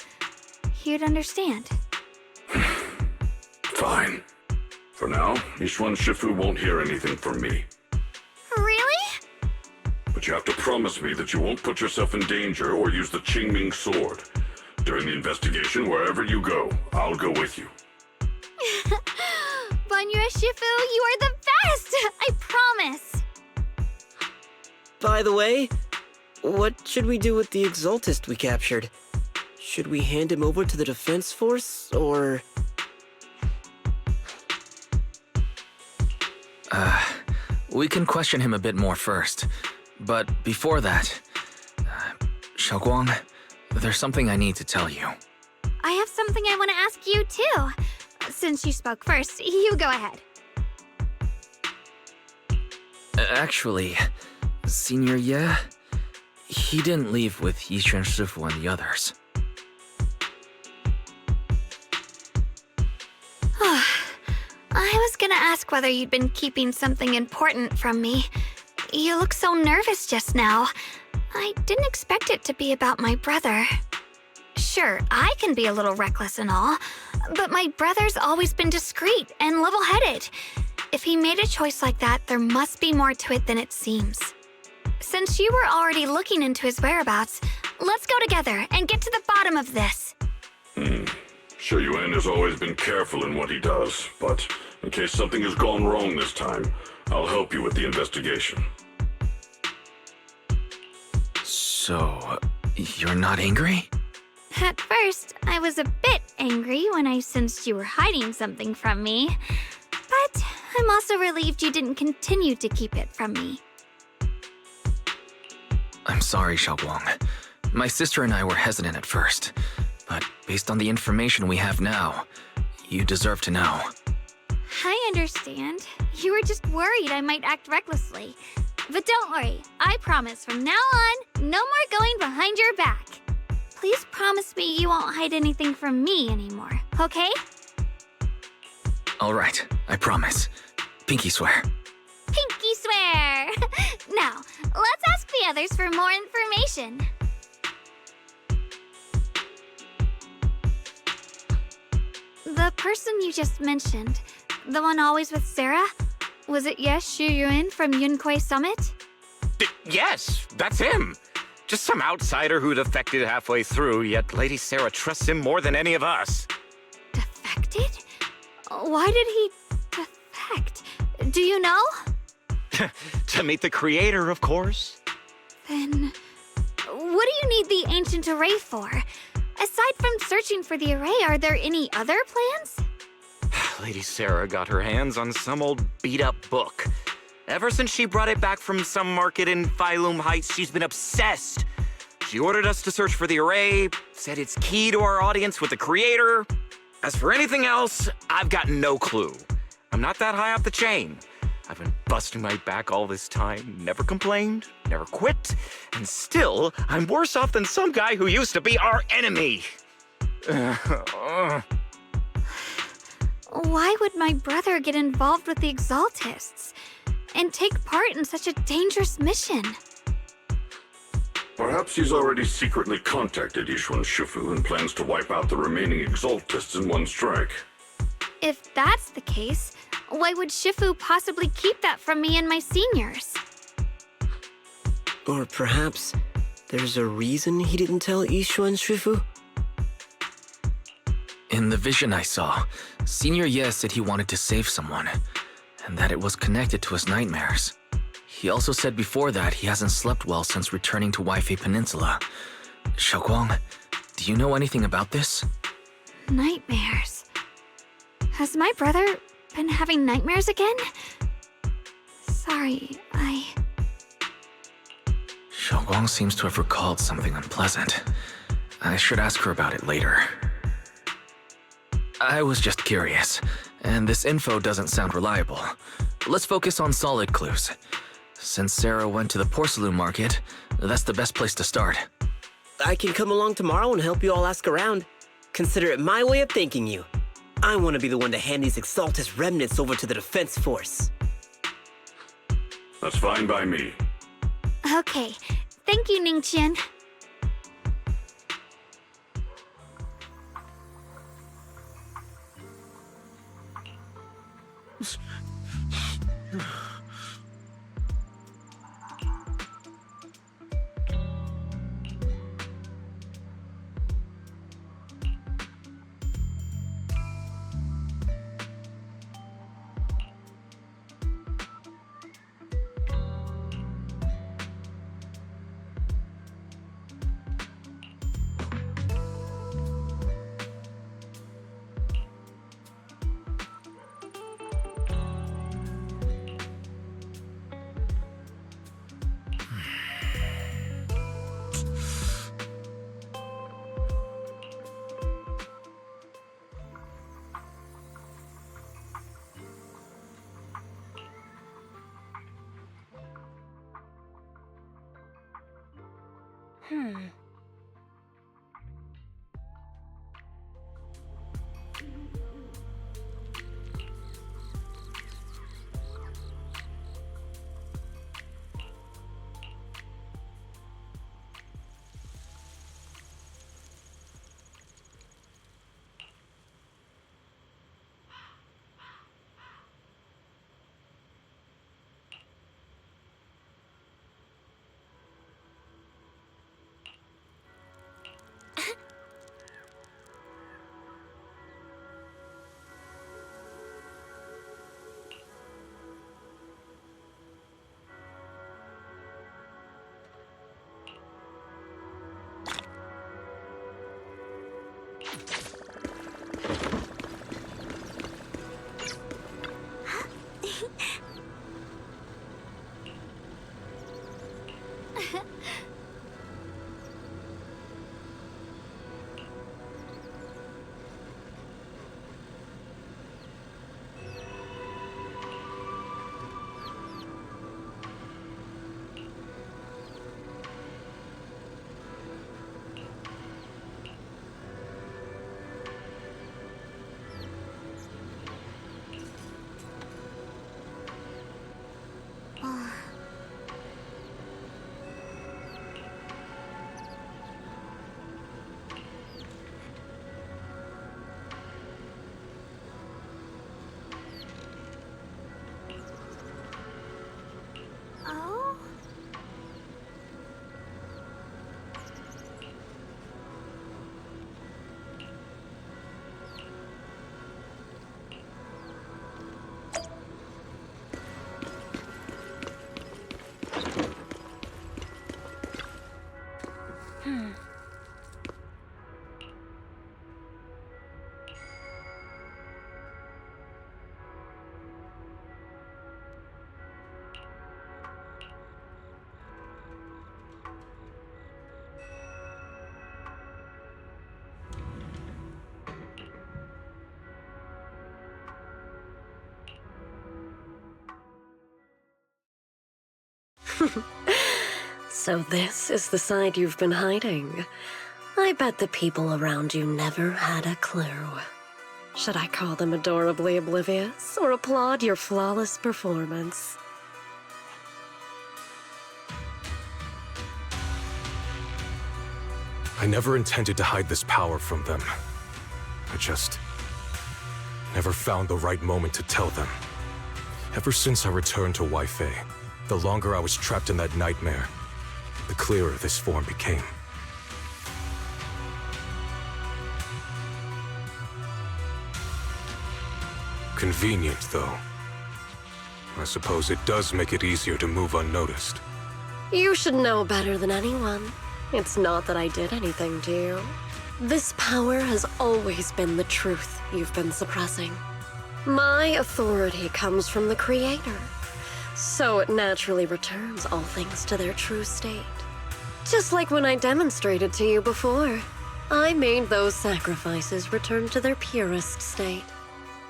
S6: you'd understand.
S10: Fine. For now, Ishwan Shifu won't hear anything from me.
S6: Really?
S10: But you have to promise me that you won't put yourself in danger or use the Qingming sword. During the investigation, wherever you go, I'll go with you.
S6: Banyue Shifu, you are the best! I promise!
S13: By the way, what should we do with the Exaltist we captured? Should we hand him over to the defense force, or...?
S2: We can question him a bit more first. But before that, Xiaoguang, there's something I need to tell you.
S6: I have something I want to ask you, too. Since you spoke first, you go ahead.
S2: Actually, Senior Ye, he didn't leave with Yiquan Shifu and the others.
S6: I was gonna ask whether you'd been keeping something important from me. You look so nervous just now. I didn't expect it to be about my brother. Sure, I can be a little reckless and all, but my brother's always been discreet and level-headed. If he made a choice like that, there must be more to it than it seems. Since you were already looking into his whereabouts, let's go together and get to the bottom of this.
S10: Sure, Yuan has always been careful in what he does, but in case something has gone wrong this time, I'll help you with the investigation.
S2: So, you're not angry?
S6: At first, I was a bit angry when I sensed you were hiding something from me. But I'm also relieved you didn't continue to keep it from me.
S2: I'm sorry, Xiaoguang. My sister and I were hesitant at first, but based on the information we have now, you deserve to know.
S6: I understand. You were just worried I might act recklessly. But don't worry, I promise from now on, no more going behind your back. Please promise me you won't hide anything from me anymore, okay?
S2: All right, I promise. Pinky swear.
S6: Pinky swear! Now, Let's ask the others for more information. The person you just mentioned, the one always with Sarah, was it Shu Yun from Yunquei Summit?
S12: Yes, that's him. Just some outsider who defected halfway through, yet Lady Sarah trusts him more than any of us.
S6: Defected? Why did he defect? Do you know?
S12: To meet the creator, of course.
S6: Then, what do you need the ancient array for? Aside from searching for the array, are there any other plans?
S12: Lady Sarah got her hands on some old beat-up book. Ever since she brought it back from some market in Phylum Heights, she's been obsessed. She ordered us to search for the array, said it's key to our audience with the creator. As for anything else, I've got no clue. I'm not that high up the chain. I've been busting my back all this time, never complained, never quit, and still, I'm worse off than some guy who used to be our enemy.
S6: Why would my brother get involved with the Exaltists and take part in such a dangerous mission?
S15: Perhaps he's already secretly contacted Yishuan Shifu and plans to wipe out the remaining Exaltists in one strike.
S6: If that's the case, why would Shifu possibly keep that from me and my seniors?
S13: Or perhaps there's a reason he didn't tell Yishuan Shifu?
S2: In the vision I saw, Senior Ye said he wanted to save someone, and that it was connected to his nightmares. He also said before that he hasn't slept well since returning to Waifei Peninsula. Xiaoguang, do you know anything about this?
S6: Nightmares. Has my brother been having nightmares again? Sorry,
S2: Xiaoguang seems to have recalled something unpleasant. I should ask her about it later. I was just curious, and this info doesn't sound reliable. Let's focus on solid clues. Since Sarah went to the porcelain market, that's the best place to start.
S13: I can come along tomorrow and help you all ask around. Consider it my way of thanking you. I want to be the one to hand these Exaltus remnants over to the defense force.
S15: That's fine by me.
S6: Okay. Thank you, Ningqian.
S5: So this is the side you've been hiding. I bet the people around you never had a clue. Should I call them adorably oblivious, or applaud your flawless performance?
S10: I never intended to hide this power from them. I just never found the right moment to tell them. Ever since I returned to Wi-Fi, the longer I was trapped in that nightmare, the clearer this form became. Convenient, though. I suppose it does make it easier to move unnoticed.
S5: You should know better than anyone. It's not that I did anything to you. This power has always been the truth you've been suppressing. My authority comes from the Creator, so it naturally returns all things to their true state. Just like when I demonstrated to you before, I made those sacrifices return to their purest state.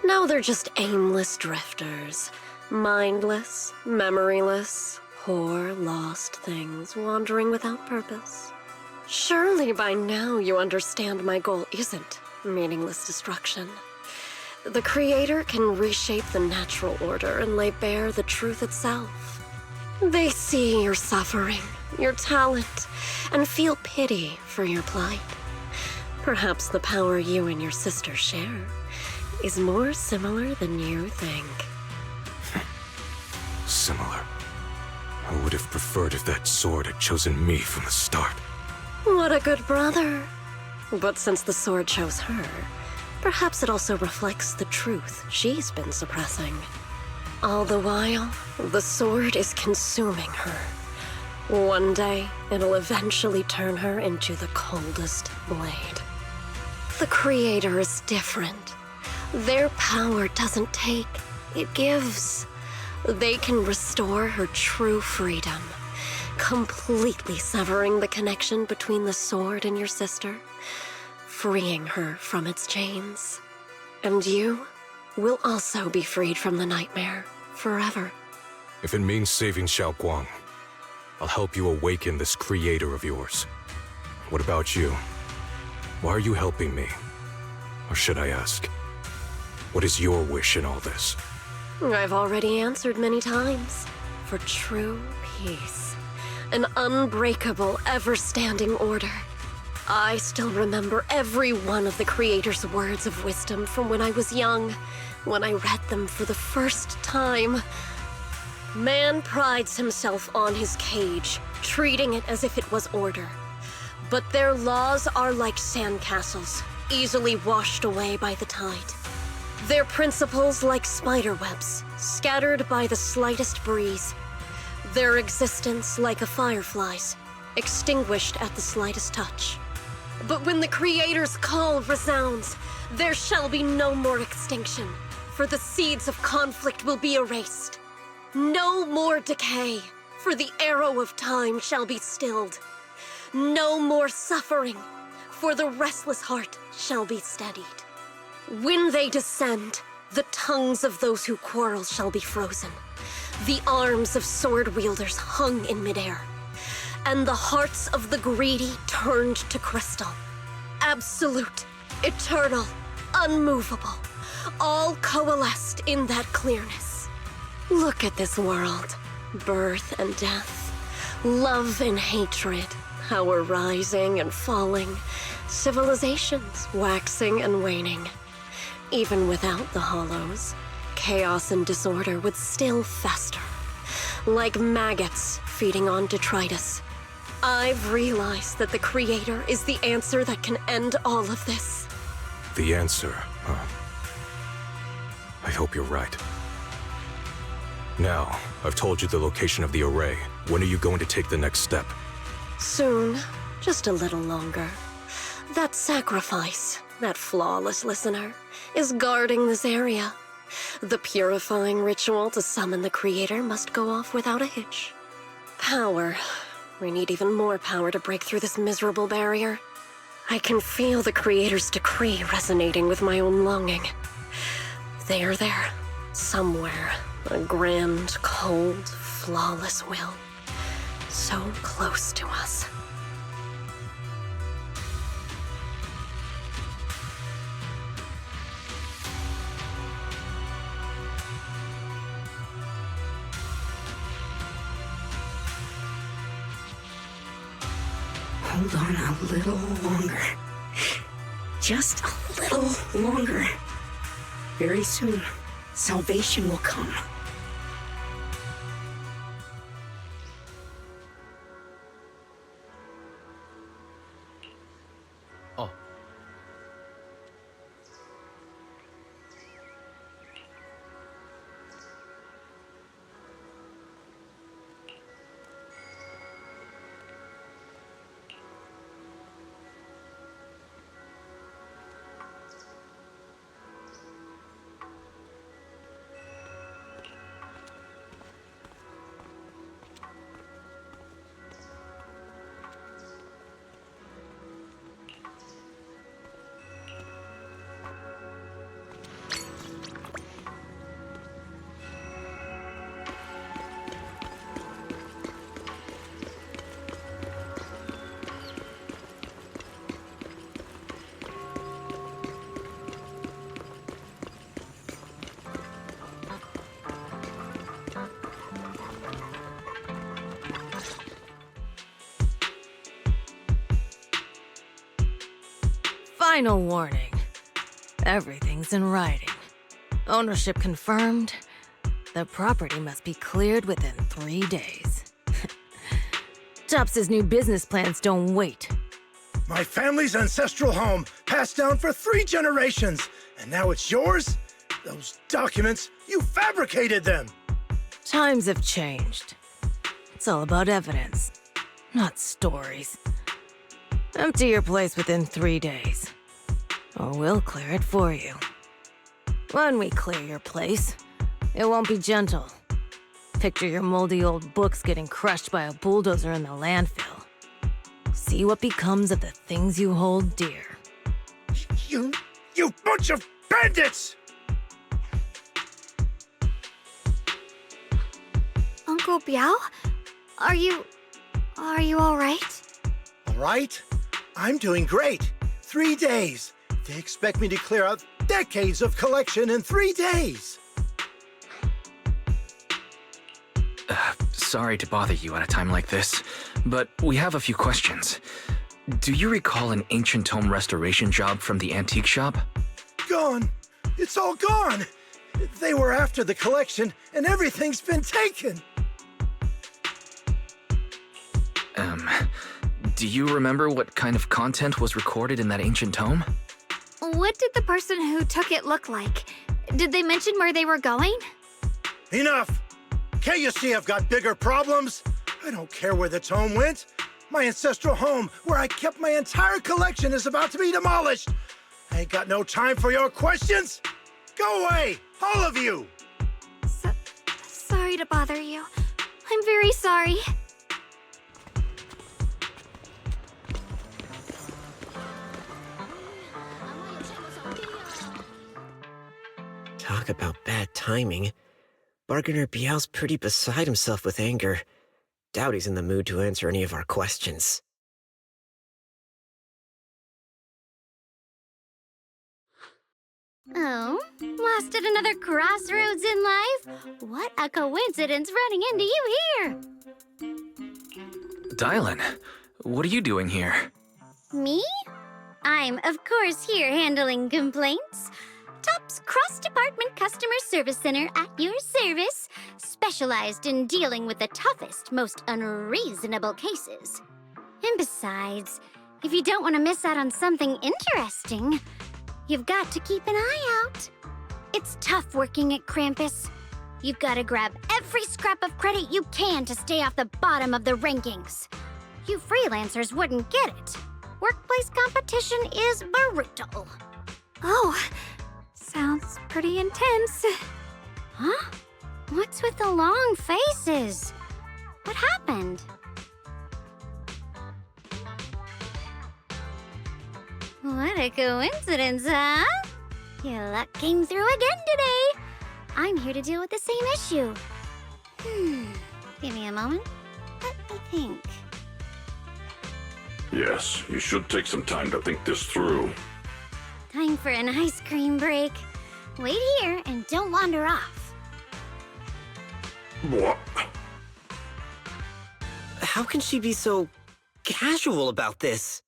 S5: Now they're just aimless drifters, mindless, memoryless, poor, lost things wandering without purpose. Surely by now you understand my goal isn't meaningless destruction. The Creator can reshape the natural order and lay bare the truth itself. They see your suffering, your talent, and feel pity for your plight. Perhaps the power you and your sister share is more similar than you think.
S10: Similar. I would have preferred if that sword had chosen me from the start.
S5: What a good brother. But since the sword chose her, perhaps it also reflects the truth she's been suppressing. All the while, the sword is consuming her. One day, it'll eventually turn her into the coldest blade. The Creator is different. Their power doesn't take, it gives. They can restore her true freedom, completely severing the connection between the sword and your sister, freeing her from its chains. And you will also be freed from the nightmare forever.
S10: If it means saving Xiaoguang, I'll help you awaken this creator of yours. What about you? Why are you helping me? Or should I ask, what is your wish in all this?
S5: I've already answered many times. For true peace. An unbreakable, ever-standing order. I still remember every one of the Creator's words of wisdom from when I was young, when I read them for the first time. Man prides himself on his cage, treating it as if it was order. But their laws are like sandcastles, easily washed away by the tide. Their principles like spiderwebs, scattered by the slightest breeze. Their existence like a firefly's, extinguished at the slightest touch. But when the Creator's call resounds, there shall be no more extinction, for the seeds of conflict will be erased. No more decay, for the arrow of time shall be stilled. No more suffering, for the restless heart shall be steadied. When they descend, the tongues of those who quarrel shall be frozen, the arms of sword wielders hung in midair, and the hearts of the greedy turned to crystal. Absolute, eternal, unmovable, all coalesced in that clearness. Look at this world, birth and death, love and hatred, power rising and falling, civilizations waxing and waning. Even without the hollows, chaos and disorder would still fester, like maggots feeding on detritus. I've realized that the Creator is the answer that can end all of this.
S10: The answer, huh? I hope you're right. Now, I've told you the location of the array. When are you going to take the next step?
S5: Soon, just a little longer. That sacrifice, that flawless listener, is guarding this area. The purifying ritual to summon the Creator must go off without a hitch. Power. We need even more power to break through this miserable barrier. I can feel the Creator's decree resonating with my own longing. They are there, somewhere. A grand, cold, flawless will. so close to us.
S7: Hold on a little longer. Just a little longer. Very soon, salvation will come.
S2: Oh.
S16: Final warning. Everything's in writing. Ownership confirmed. The property must be cleared within 3 days. Tops's new business plans don't wait.
S17: My family's ancestral home, passed down for 3 generations, and now it's yours? Those documents, you fabricated them!
S16: Times have changed. It's all about evidence, not stories. Empty your place within 3 days, or we'll clear it for you. When we clear your place, it won't be gentle. Picture your moldy old books getting crushed by a bulldozer in the landfill. See what becomes of the things you hold dear.
S17: You bunch of bandits!
S6: Uncle Biao? Are you all right?
S17: All right? I'm doing great. 3 days. They expect me to clear out decades of collection in 3 days.
S2: Sorry to bother you at a time like this, but we have a few questions. Do you recall an ancient tome restoration job from the antique shop?
S17: Gone. It's all gone. They were after the collection, and everything's been taken.
S2: Do you remember what kind of content was recorded in that ancient tome?
S6: What did the person who took it look like? Did they mention where they were going?
S17: Enough! Can't you see I've got bigger problems? I don't care where the tome went. My ancestral home, where I kept my entire collection, is about to be demolished. I ain't got no time for your questions. Go away, all of you!
S6: Sorry to bother you. I'm very sorry.
S13: Talk about bad timing. Bargainer Biao's pretty beside himself with anger. Doubt he's in the mood to answer any of our questions.
S9: Oh, lost at another crossroads in life? What a coincidence running into you here!
S2: Dylan, what are you doing here?
S9: Me? I'm, of course, here handling complaints. Top's cross-department customer service center at your service, specialized in dealing with the toughest, most unreasonable cases. And besides, if you don't want to miss out on something interesting, you've got to keep an eye out. It's tough working at Krampus. You've got to grab every scrap of credit you can to stay off the bottom of the rankings. You freelancers wouldn't get it. Workplace competition is brutal.
S6: Oh, sounds pretty intense.
S9: Huh? What's with the long faces? What happened? What a coincidence, huh? Your luck came through again today. I'm here to deal with the same issue. Give me a moment. Let me think.
S15: Yes, you should take some time to think this through.
S9: Time for an ice cream break. Wait here and don't wander off.
S15: What?
S13: How can she be so casual about this?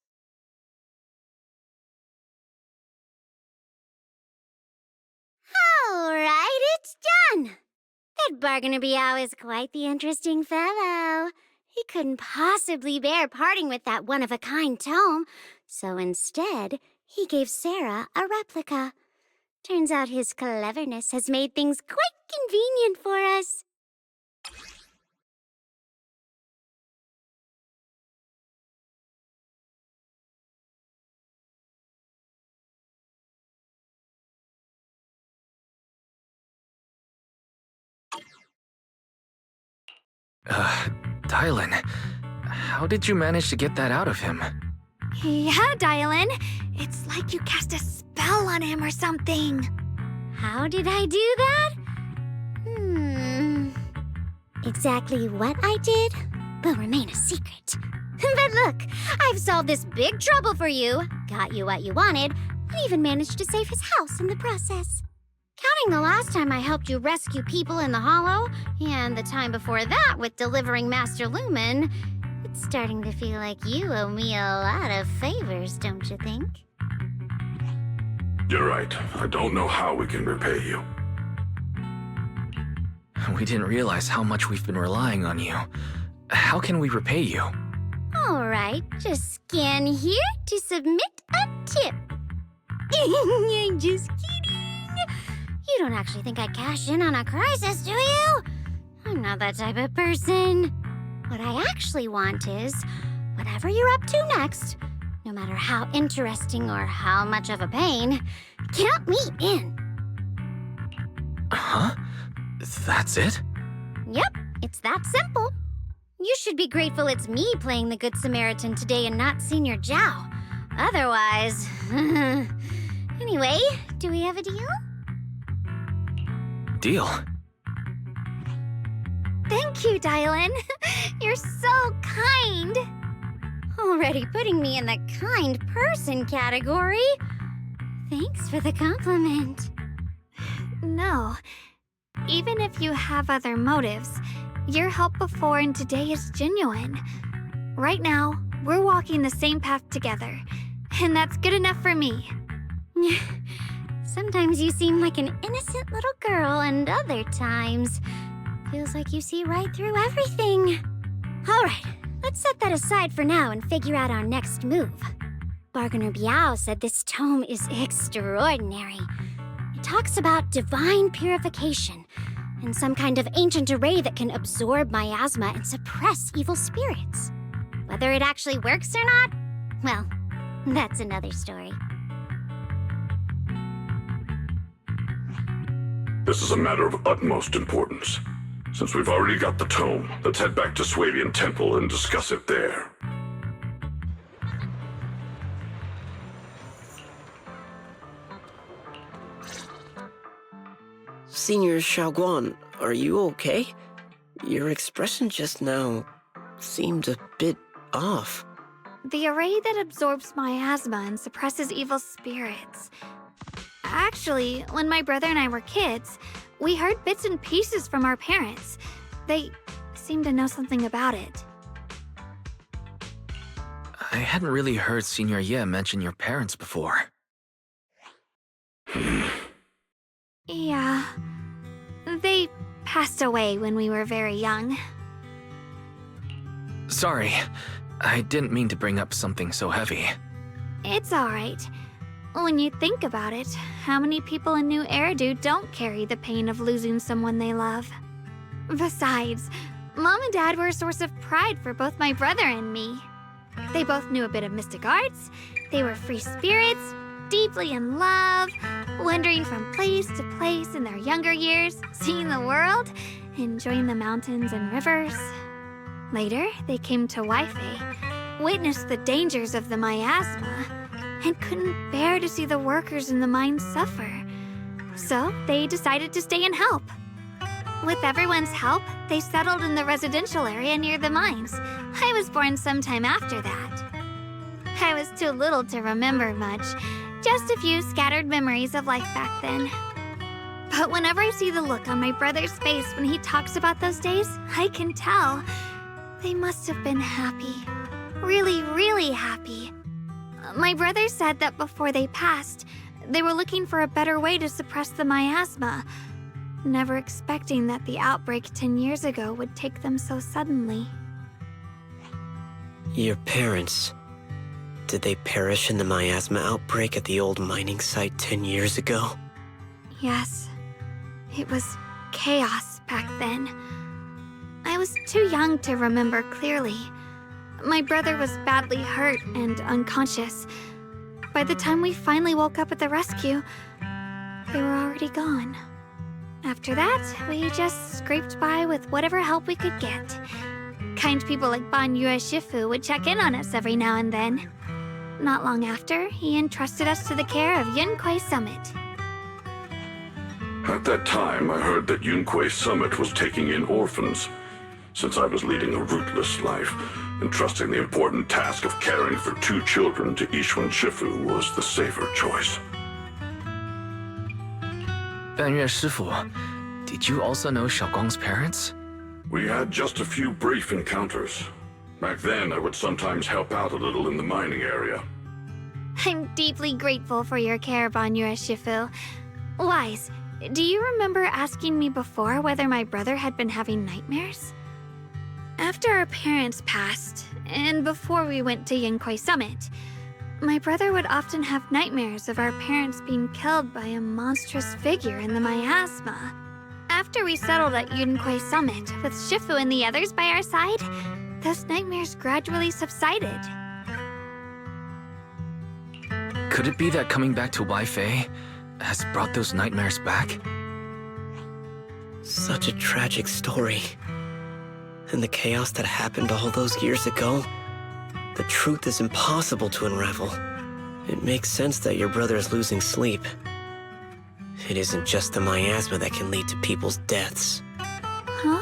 S9: All right, it's done. That Bargainer Biao is quite the interesting fellow. He couldn't possibly bear parting with that one-of-a-kind tome, so instead, he gave Sarah a replica. Turns out his cleverness has made things quite convenient for us.
S2: Dylan, how did you manage to get that out of him?
S6: Yeah, Dylan. It's like you cast a spell on him or something.
S9: How did I do that? Exactly what I did will remain a secret. But look, I've solved this big trouble for you, got you what you wanted, and even managed to save his house in the process. Counting the last time I helped you rescue people in the Hollow, and the time before that with delivering Master Lumen, it's starting to feel like you owe me a lot of favors, don't you think?
S15: You're right. I don't know how we can repay you.
S2: We didn't realize how much we've been relying on you. How can we repay you?
S9: All right, just scan here to submit a tip. I'm just kidding. You don't actually think I'd cash in on a crisis, do you? I'm not that type of person. What I actually want is, whatever you're up to next, no matter how interesting or how much of a pain, count me in.
S2: Huh? That's it?
S9: Yep, it's that simple. You should be grateful it's me playing the Good Samaritan today and not Senior Zhao. Otherwise... Anyway, do we have a deal?
S2: Deal.
S6: Thank you, Dylan. You're so kind.
S9: Already putting me in the kind person category. Thanks for the compliment.
S6: No. Even if you have other motives, your help before and today is genuine. Right now, we're walking the same path together, and that's good enough for me.
S9: Sometimes you seem like an innocent little girl, and other times, feels like you see right through everything. All right, let's set that aside for now and figure out our next move. Bargainer Biao said this tome is extraordinary. It talks about divine purification and some kind of ancient array that can absorb miasma and suppress evil spirits. Whether it actually works or not, well, that's another story.
S15: This is a matter of utmost importance. Since we've already got the tome, let's head back to Swabian Temple and discuss it there.
S13: Senior Xiaoguan, are you okay? Your expression just now seemed a bit off.
S6: The array that absorbs miasma and suppresses evil spirits. Actually, when my brother and I were kids, we heard bits and pieces from our parents. They seemed to know something about it.
S2: I hadn't really heard Senior Ye mention your parents before.
S6: Yeah. They passed away when we were very young.
S2: Sorry, I didn't mean to bring up something so heavy.
S6: It's alright. When you think about it, how many people in New Eridu don't carry the pain of losing someone they love? Besides, Mom and Dad were a source of pride for both my brother and me. They both knew a bit of mystic arts, they were free spirits, deeply in love, wandering from place to place in their younger years, seeing the world, enjoying the mountains and rivers. Later, they came to Weifei, witnessed the dangers of the miasma, and couldn't bear to see the workers in the mines suffer. So they decided to stay and help. With everyone's help, they settled in the residential area near the mines. I was born sometime after that. I was too little to remember much, just a few scattered memories of life back then. But whenever I see the look on my brother's face when he talks about those days, I can tell they must have been happy. Really, really happy. My brother said that before they passed, they were looking for a better way to suppress the miasma, never expecting that the outbreak 10 years ago would take them so suddenly.
S13: Your parents, did they perish in the miasma outbreak at the old mining site 10 years ago?
S6: Yes. It was chaos back then. I was too young to remember clearly. My brother was badly hurt and unconscious. By the time we finally woke up at the rescue, they were already gone. After that, we just scraped by with whatever help we could get. Kind people like Banyue Shifu would check in on us every now and then. Not long after, he entrusted us to the care of Yunquei Summit.
S15: At that time, I heard that Yunquei Summit was taking in orphans. Since I was leading a rootless life, entrusting the important task of caring for 2 children to Ishun Shifu was the safer choice.
S2: Banyue Shifu, did you also know Xiaoguang's parents?
S15: We had just a few brief encounters. Back then, I would sometimes help out a little in the mining area.
S6: I'm deeply grateful for your care, Banyue Shifu. Wise, do you remember asking me before whether my brother had been having nightmares? After our parents passed, and before we went to Yunquei Summit, my brother would often have nightmares of our parents being killed by a monstrous figure in the miasma. After we settled at Yunquei Summit, with Shifu and the others by our side, those nightmares gradually subsided.
S2: Could it be that coming back to Waifei has brought those nightmares back?
S13: Such a tragic story. And the chaos that happened all those years ago, the truth is impossible to unravel. It makes sense that your brother is losing sleep. It isn't just the miasma that can lead to people's deaths.
S6: Huh?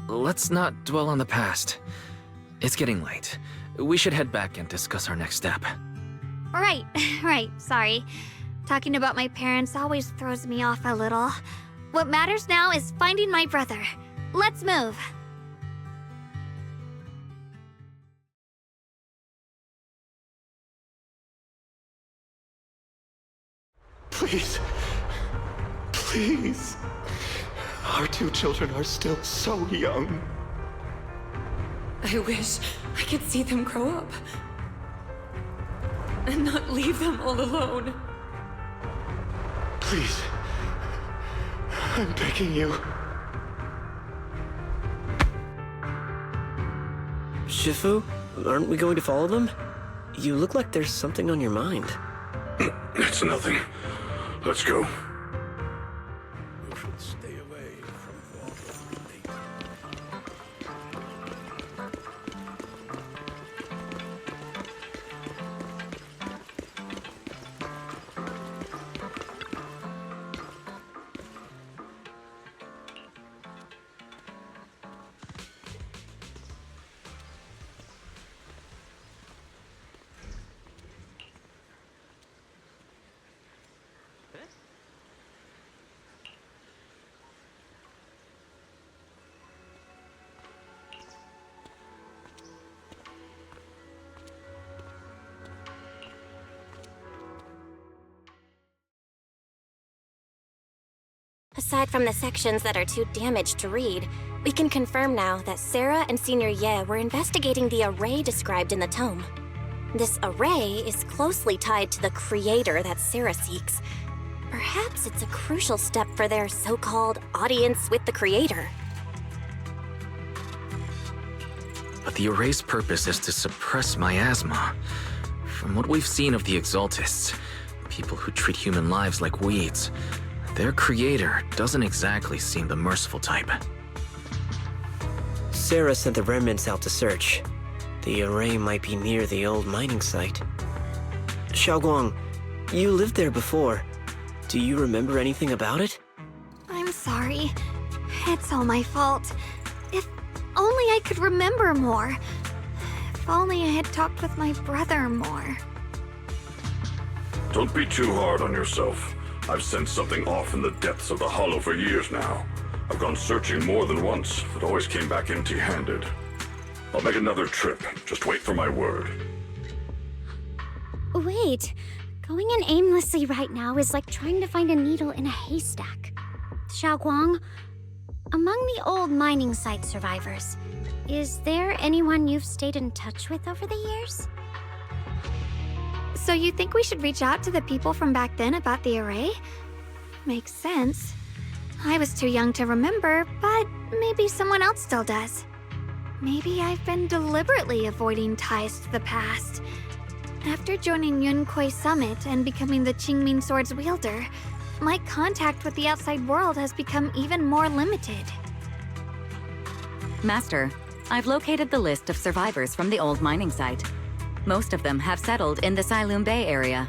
S2: Let's not dwell on the past. It's getting late. We should head back and discuss our next step.
S6: Right, sorry. Talking about my parents always throws me off a little. What matters now is finding my brother. Let's move.
S4: Please. Please. Our 2 children are still so young.
S18: I wish I could see them grow up. And not leave them all alone.
S4: Please. I'm begging you.
S13: Shifu, aren't we going to follow them? You look like there's something on your mind.
S15: It's nothing. Let's go.
S10: You should stay away from water.
S1: Aside from the sections that are too damaged to read, we can confirm now that Sarah and Senior Ye were investigating the array described in the tome. This array is closely tied to the creator that Sarah seeks. Perhaps it's a crucial step for their so-called audience with the creator.
S2: But the array's purpose is to suppress miasma. From what we've seen of the Exaltists, people who treat human lives like weeds, their creator doesn't exactly seem the merciful type.
S13: Sarah sent the remnants out to search. The array might be near the old mining site. Xiaoguang, you lived there before. Do you remember anything about it?
S6: I'm sorry. It's all my fault. If only I could remember more. If only I had talked with my brother more.
S15: Don't be too hard on yourself. I've sensed something off in the depths of the Hollow for years now. I've gone searching more than once, but always came back empty-handed. I'll make another trip. Just wait for my word.
S9: Wait. Going in aimlessly right now is like trying to find a needle in a haystack. Xiaoguang, among the old mining site survivors, is there anyone you've stayed in touch with over the years?
S6: So you think we should reach out to the people from back then about the array? Makes sense. I was too young to remember, but maybe someone else still does. Maybe I've been deliberately avoiding ties to the past. After joining Yunquei Summit and becoming the Qingming Sword's wielder, my contact with the outside world has become even more limited.
S3: Master, I've located the list of survivors from the old mining site. Most of them have settled in the Silum Bay area.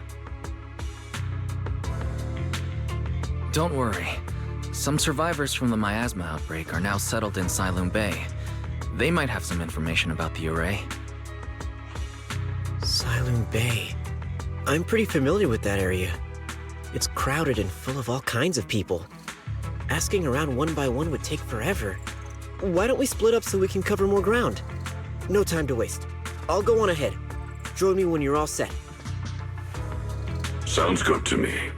S2: Don't worry. Some survivors from the miasma outbreak are now settled in Silum Bay. They might have some information about the array.
S13: Silum Bay. I'm pretty familiar with that area. It's crowded and full of all kinds of people. Asking around one by one would take forever. Why don't we split up so we can cover more ground? No time to waste. I'll go on ahead. Join me when you're all set.
S15: Sounds good to me.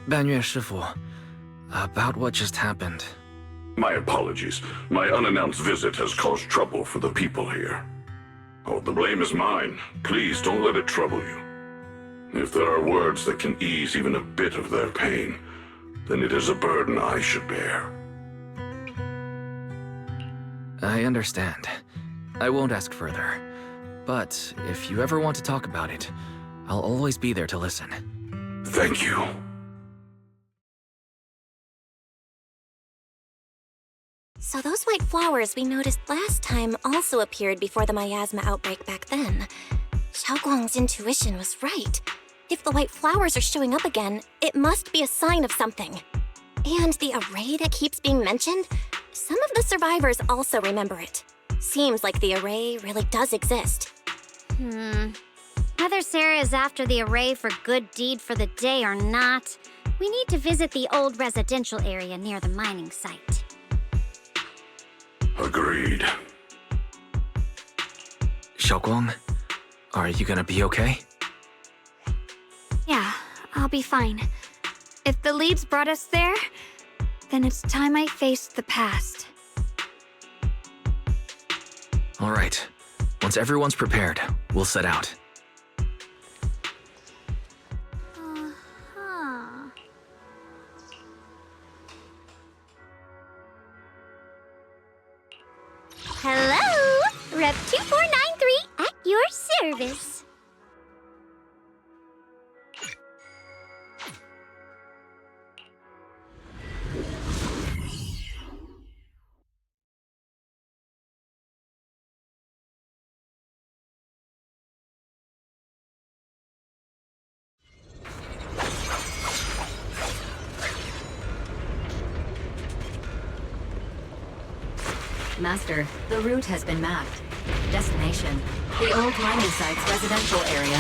S2: Banyue Shifu, about what just happened.
S15: My apologies. My unannounced visit has caused trouble for the people here. Oh, the blame is mine. Please don't let it trouble you. If there are words that can ease even a bit of their pain, then it is a burden I should bear.
S2: I understand. I won't ask further. But if you ever want to talk about it, I'll always be there to listen.
S15: Thank you.
S1: So those white flowers we noticed last time also appeared before the miasma outbreak back then. Xiaoguang's intuition was right. If the white flowers are showing up again, it must be a sign of something. And the array that keeps being mentioned? Some of the survivors also remember it. Seems like the array really does exist.
S9: Whether Sarah is after the array for good deed for the day or not, we need to visit the old residential area near the mining site.
S15: Agreed.
S2: Xiaoguang, are you gonna be okay?
S6: Yeah, I'll be fine. If the leads brought us there, then it's time I faced the past.
S2: All right. Once everyone's prepared, we'll set out.
S9: Hello! Rep 2493 at your service.
S3: Master, the route has been mapped. Destination, the old mining site's residential area.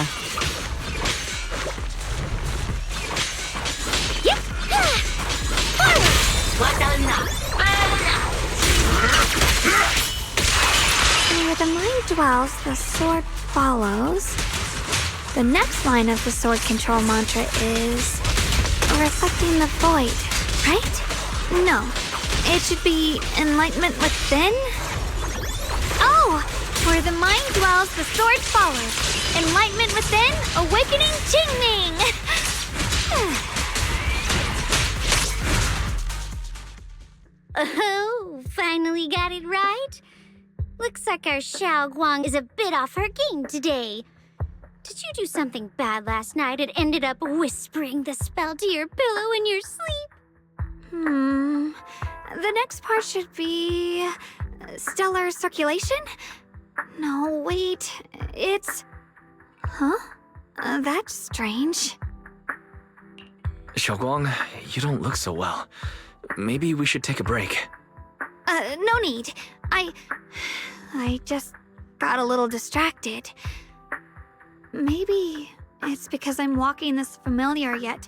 S6: Where the mind dwells, the sword follows. The next line of the sword control mantra is reflecting the void, right? No, it should be enlightenment within. Oh, where the mind dwells, the sword follows. Enlightenment within, awakening Qingming.
S9: Oh, finally got it right. Looks like our Xiaoguang is a bit off her game today. Did you do something bad last night and ended up whispering the spell to your pillow in your sleep?
S6: The next part should be stellar circulation? No, wait, it's... Huh? That's strange.
S2: Xiaoguang, you don't look so well. Maybe we should take a break.
S6: No need. I just got a little distracted. Maybe it's because I'm walking this familiar yet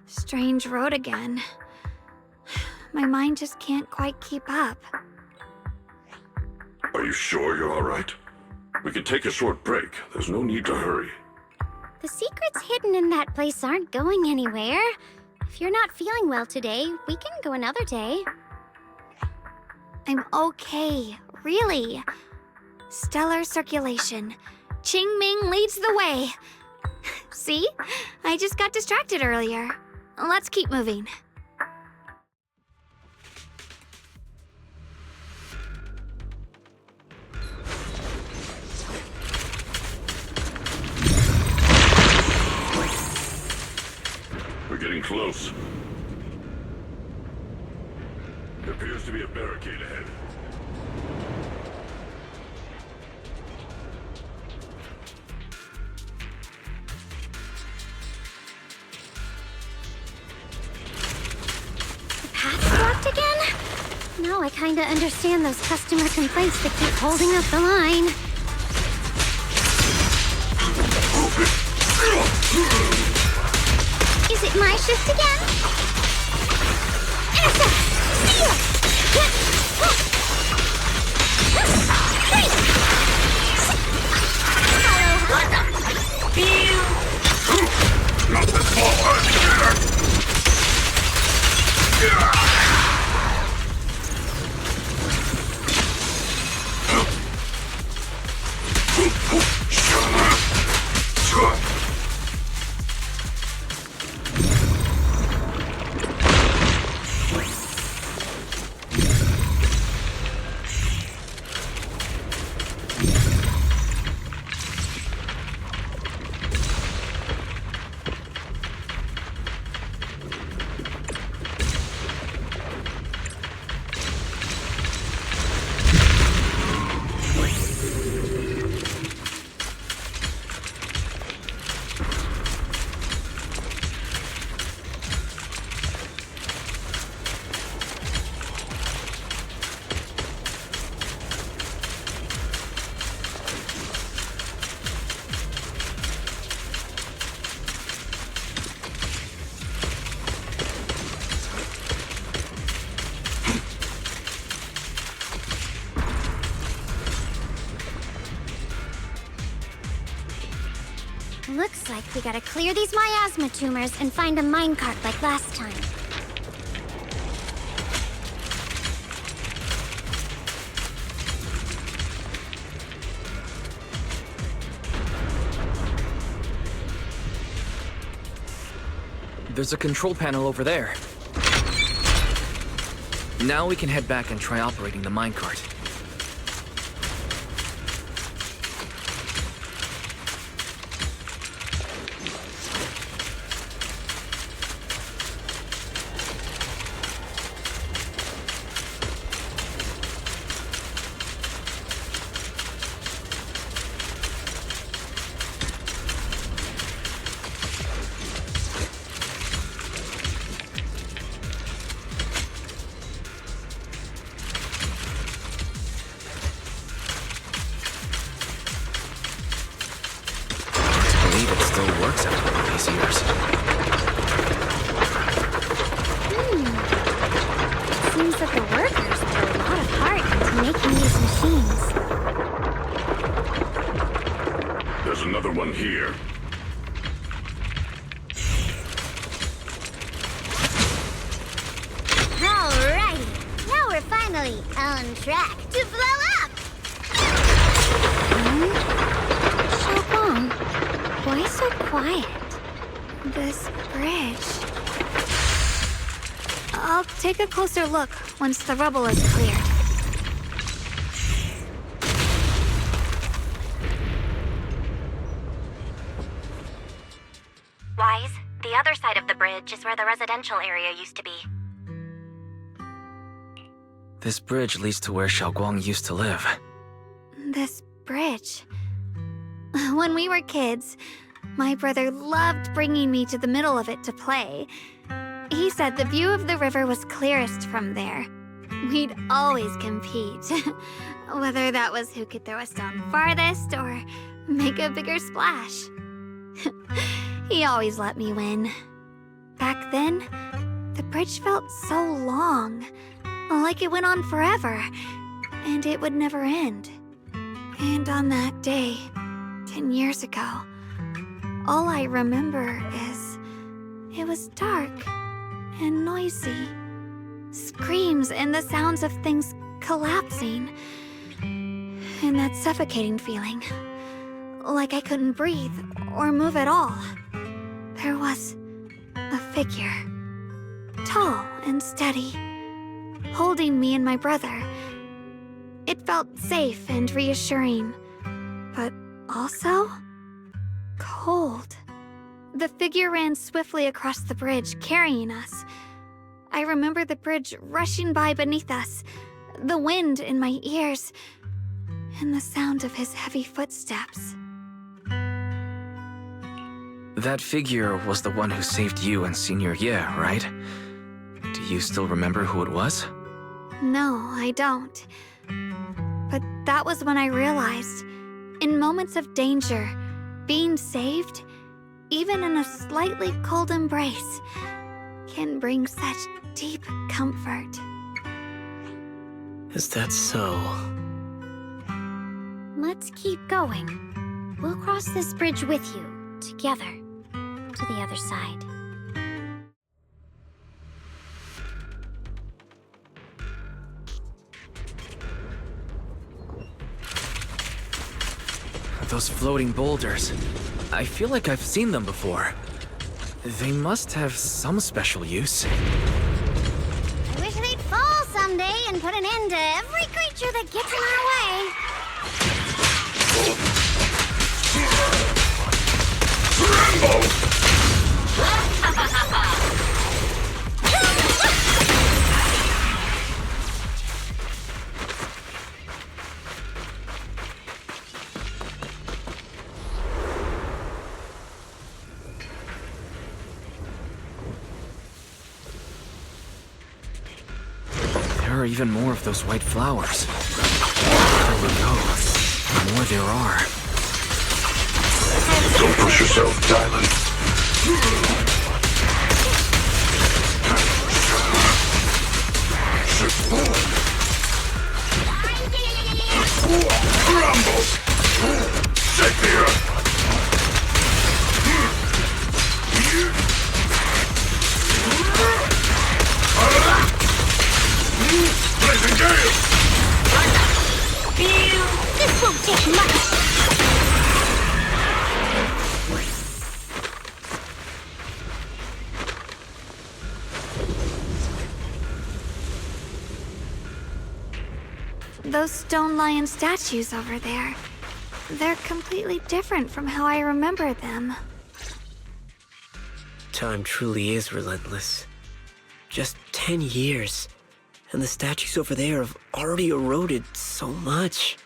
S6: strange road again. My mind just can't quite keep up.
S15: Are you sure you're all right? We can take a short break. There's no need to hurry.
S9: The secrets hidden in that place aren't going anywhere. If you're not feeling well today, we can go another day.
S6: I'm okay, really. Stellar circulation. Qingming leads the way. See? I just got distracted earlier. Let's keep moving.
S15: We're getting close. There appears to be a barricade ahead.
S9: The path's blocked again? Now I kinda understand those customer complaints that keep holding up the line. Is it my shift again? Looks like we gotta clear these miasma tumors and find a minecart like last time.
S2: There's a control panel over there. Now we can head back and try operating the minecart.
S9: Seems that the workers put a lot of heart into making these machines.
S15: There's another one here.
S9: Alrighty, now we're finally on track to blow up! Xiaoguang, why so quiet?
S6: This bridge. I'll take a closer look once the rubble is cleared.
S1: Wise, the other side of the bridge is where the residential area used to be.
S2: This bridge leads to where Xiaoguang used to live.
S6: This bridge. When we were kids, my brother loved bringing me to the middle of it to play. He said the view of the river was clearest from there. We'd always compete, whether that was who could throw a stone farthest or make a bigger splash. He always let me win. Back then, the bridge felt so long, like it went on forever, and it would never end. And on that day, 10 years ago, all I remember is it was dark and noisy. Screams and the sounds of things collapsing. And that suffocating feeling. Like I couldn't breathe or move at all. There was a figure. Tall and steady. Holding me and my brother. It felt safe and reassuring. But also cold. The figure ran swiftly across the bridge, carrying us. I remember the bridge rushing by beneath us, the wind in my ears, and the sound of his heavy footsteps.
S2: That figure was the one who saved you and Senior Ye, right? Do you still remember who it was?
S6: No, I don't. But that was when I realized, in moments of danger, being saved, even in a slightly cold embrace, can bring such deep comfort.
S13: Is that so?
S9: Let's keep going. We'll cross this bridge with you, together, to the other side.
S2: Those floating boulders. I feel like I've seen them before. They must have some special use.
S9: I wish they'd fall someday and put an end to every creature that gets in our way.
S2: There are even more of those white flowers. There we go. The more there are.
S15: Don't push yourself, Dylan. Rumble! Sit here! Blazing gale!
S9: This won't take much.
S6: Those stone lion statues over there. They're completely different from how I remember them.
S13: Time truly is relentless. Just 10 years, and the statues over there have already eroded so much.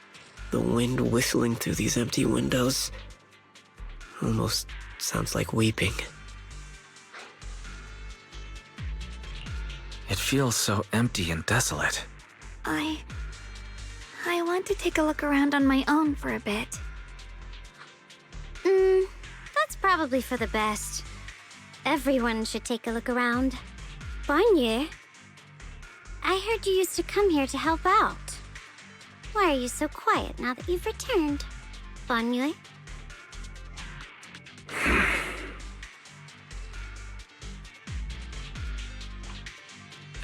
S13: The wind whistling through these empty windows almost sounds like weeping.
S2: It feels so empty and desolate.
S6: I want to take a look around on my own for a bit.
S9: That's probably for the best. Everyone should take a look around. Bonnier, I heard you used to come here to help out. Why are you so quiet now that you've returned, Bonnier?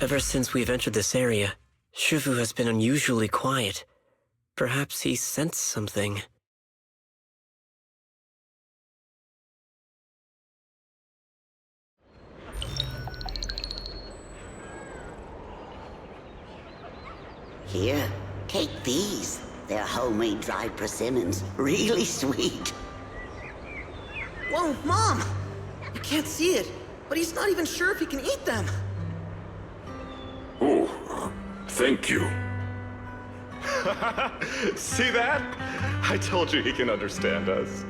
S13: Ever since we've entered this area, Shifu has been unusually quiet. Perhaps he sensed something.
S7: Here, take these. They're homemade dried persimmons. Really sweet.
S19: Whoa, Mom! You can't see it, but he's not even sure if he can eat them.
S15: Oh, thank you.
S11: See that? I told you he can understand us.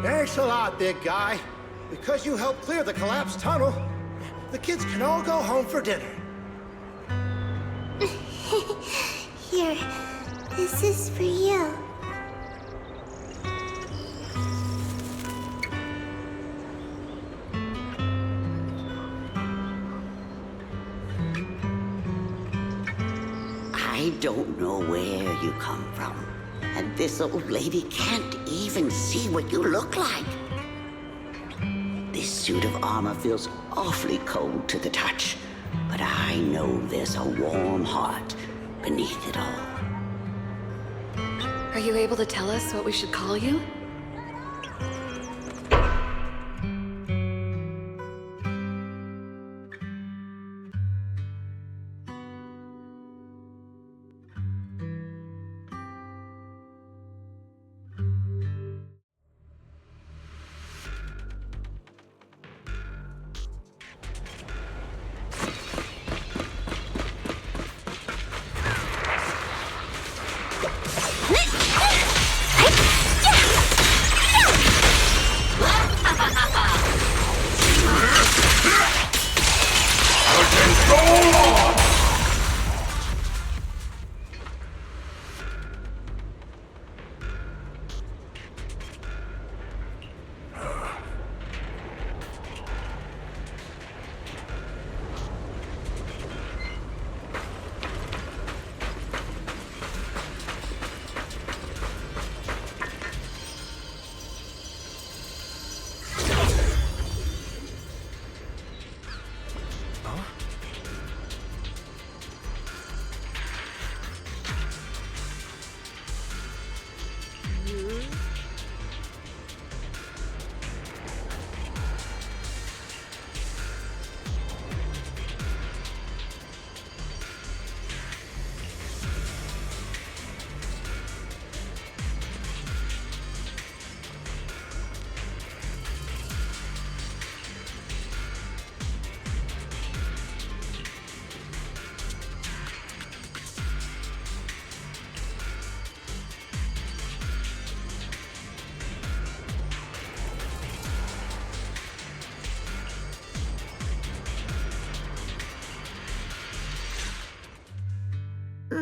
S17: Thanks a lot, big guy. Because you helped clear the collapsed tunnel, the kids can all go home for dinner.
S14: Here, this is for you.
S7: I don't know where you come from, and this old lady can't even see what you look like. This suit of armor feels awfully cold to the touch, but I know there's a warm heart beneath it all.
S18: Are you able to tell us what we should call you?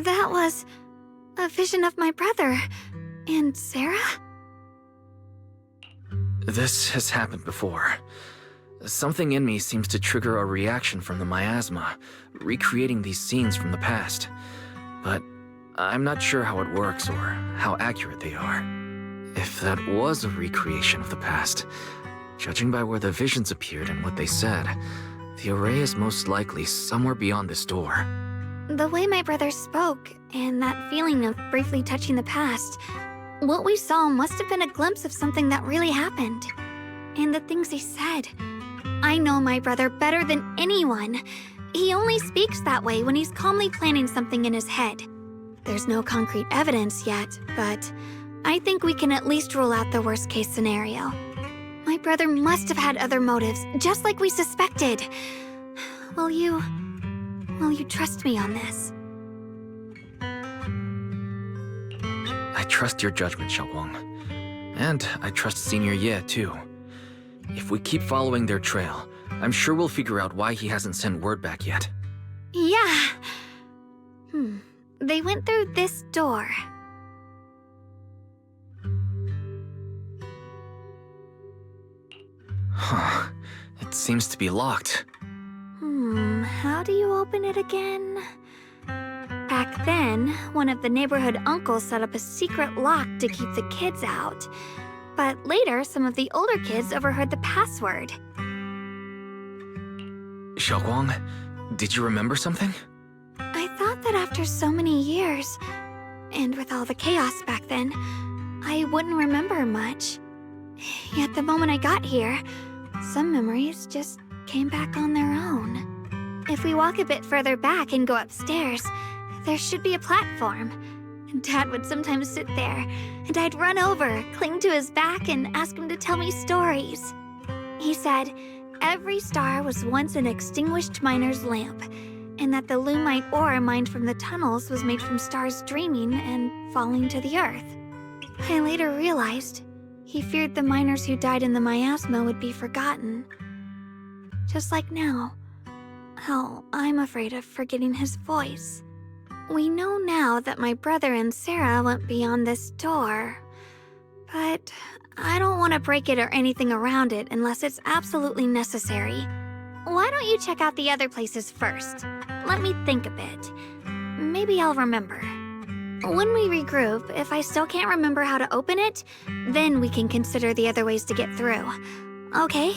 S6: That was a vision of my brother and Sarah?
S2: This has happened before. Something in me seems to trigger a reaction from the miasma, recreating these scenes from the past. But I'm not sure how it works or how accurate they are. If that was a recreation of the past, judging by where the visions appeared and what they said, the array is most likely somewhere beyond this door.
S6: The way my brother spoke, and that feeling of briefly touching the past, what we saw must have been a glimpse of something that really happened. And the things he said. I know my brother better than anyone. He only speaks that way when he's calmly planning something in his head. There's no concrete evidence yet, but I think we can at least rule out the worst-case scenario. My brother must have had other motives, just like we suspected. Will you trust me on this?
S2: I trust your judgment, Xiaoguang. And I trust Senior Ye, too. If we keep following their trail, I'm sure we'll figure out why he hasn't sent word back yet.
S6: Yeah. They went through this door.
S2: Huh. It seems to be locked.
S6: How do you open it again? Back then, one of the neighborhood uncles set up a secret lock to keep the kids out. But later, some of the older kids overheard the password.
S2: Xiaoguang, did you remember something?
S6: I thought that after so many years, and with all the chaos back then, I wouldn't remember much. Yet the moment I got here, some memories just came back on their own. If we walk a bit further back and go upstairs, there should be a platform. Dad would sometimes sit there, and I'd run over, cling to his back, and ask him to tell me stories. He said every star was once an extinguished miner's lamp, and that the lumite ore mined from the tunnels was made from stars dreaming and falling to the earth. I later realized he feared the miners who died in the miasma would be forgotten. Just like now, how I'm afraid of forgetting his voice. We know now that my brother and Sarah went beyond this door, but I don't want to break it or anything around it unless it's absolutely necessary. Why don't you check out the other places first? Let me think a bit. Maybe I'll remember. When we regroup, if I still can't remember how to open it, then we can consider the other ways to get through. Okay?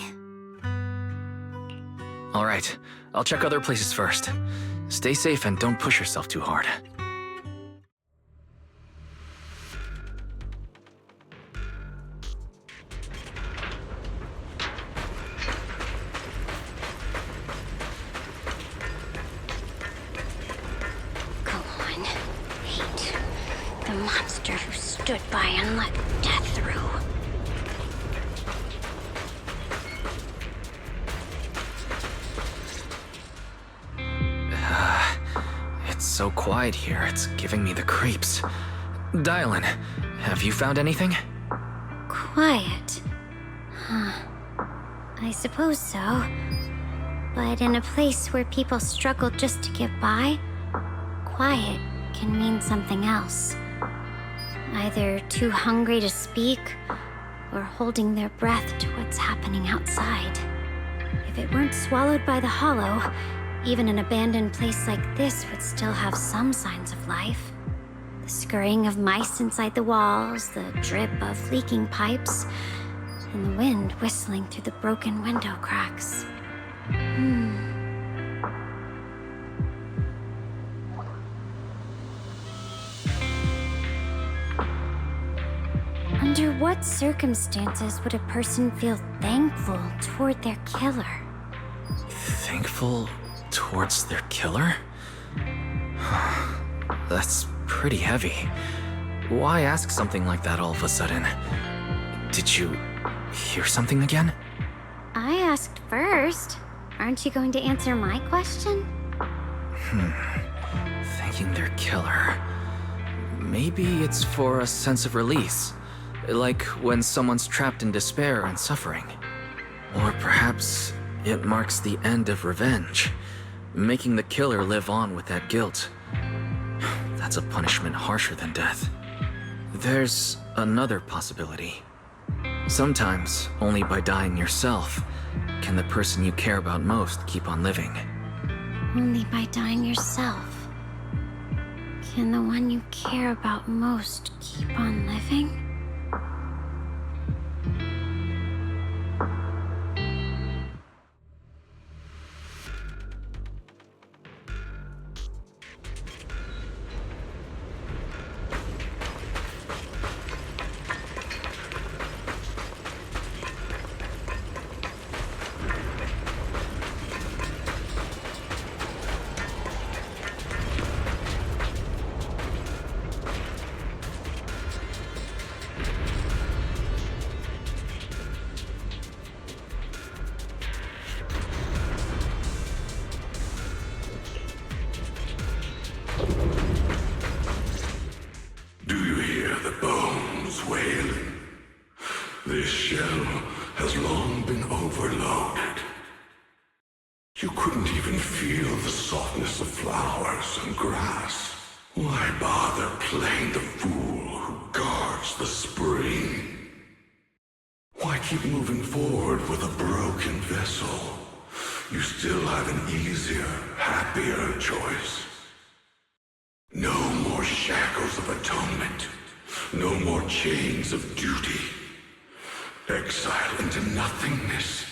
S2: All right, I'll check other places first. Stay safe and don't push yourself too hard.
S14: Go on. Hate. The monster who stood by and let death through.
S2: It's so quiet here, it's giving me the creeps. Dylan, have you found anything?
S9: Quiet. Huh. I suppose so. But in a place where people struggle just to get by, quiet can mean something else. Either too hungry to speak, or holding their breath to what's happening outside. If it weren't swallowed by the hollow, even an abandoned place like this would still have some signs of life. The scurrying of mice inside the walls, the drip of leaking pipes, and the wind whistling through the broken window cracks. Under what circumstances would a person feel thankful toward their killer?
S2: Thankful towards their killer? That's pretty heavy. Why ask something like that all of a sudden? Did you hear something again?
S9: I asked first. Aren't you going to answer my question?
S2: Thanking their killer. Maybe it's for a sense of release. Like when someone's trapped in despair and suffering. Or perhaps it marks the end of revenge, making the killer live on with that guilt. That's a punishment harsher than death. There's another possibility. Sometimes, only by dying yourself, can the person you care about most keep on living.
S9: Only by dying yourself can the one you care about most keep on living?
S15: This shell has long been overloaded. You couldn't even feel the softness of flowers and grass. Why bother playing the fool who guards the spring? Why keep moving forward with a broken vessel? You still have an easier, happier choice. No more shackles of atonement. No more chains of duty. Exile into nothingness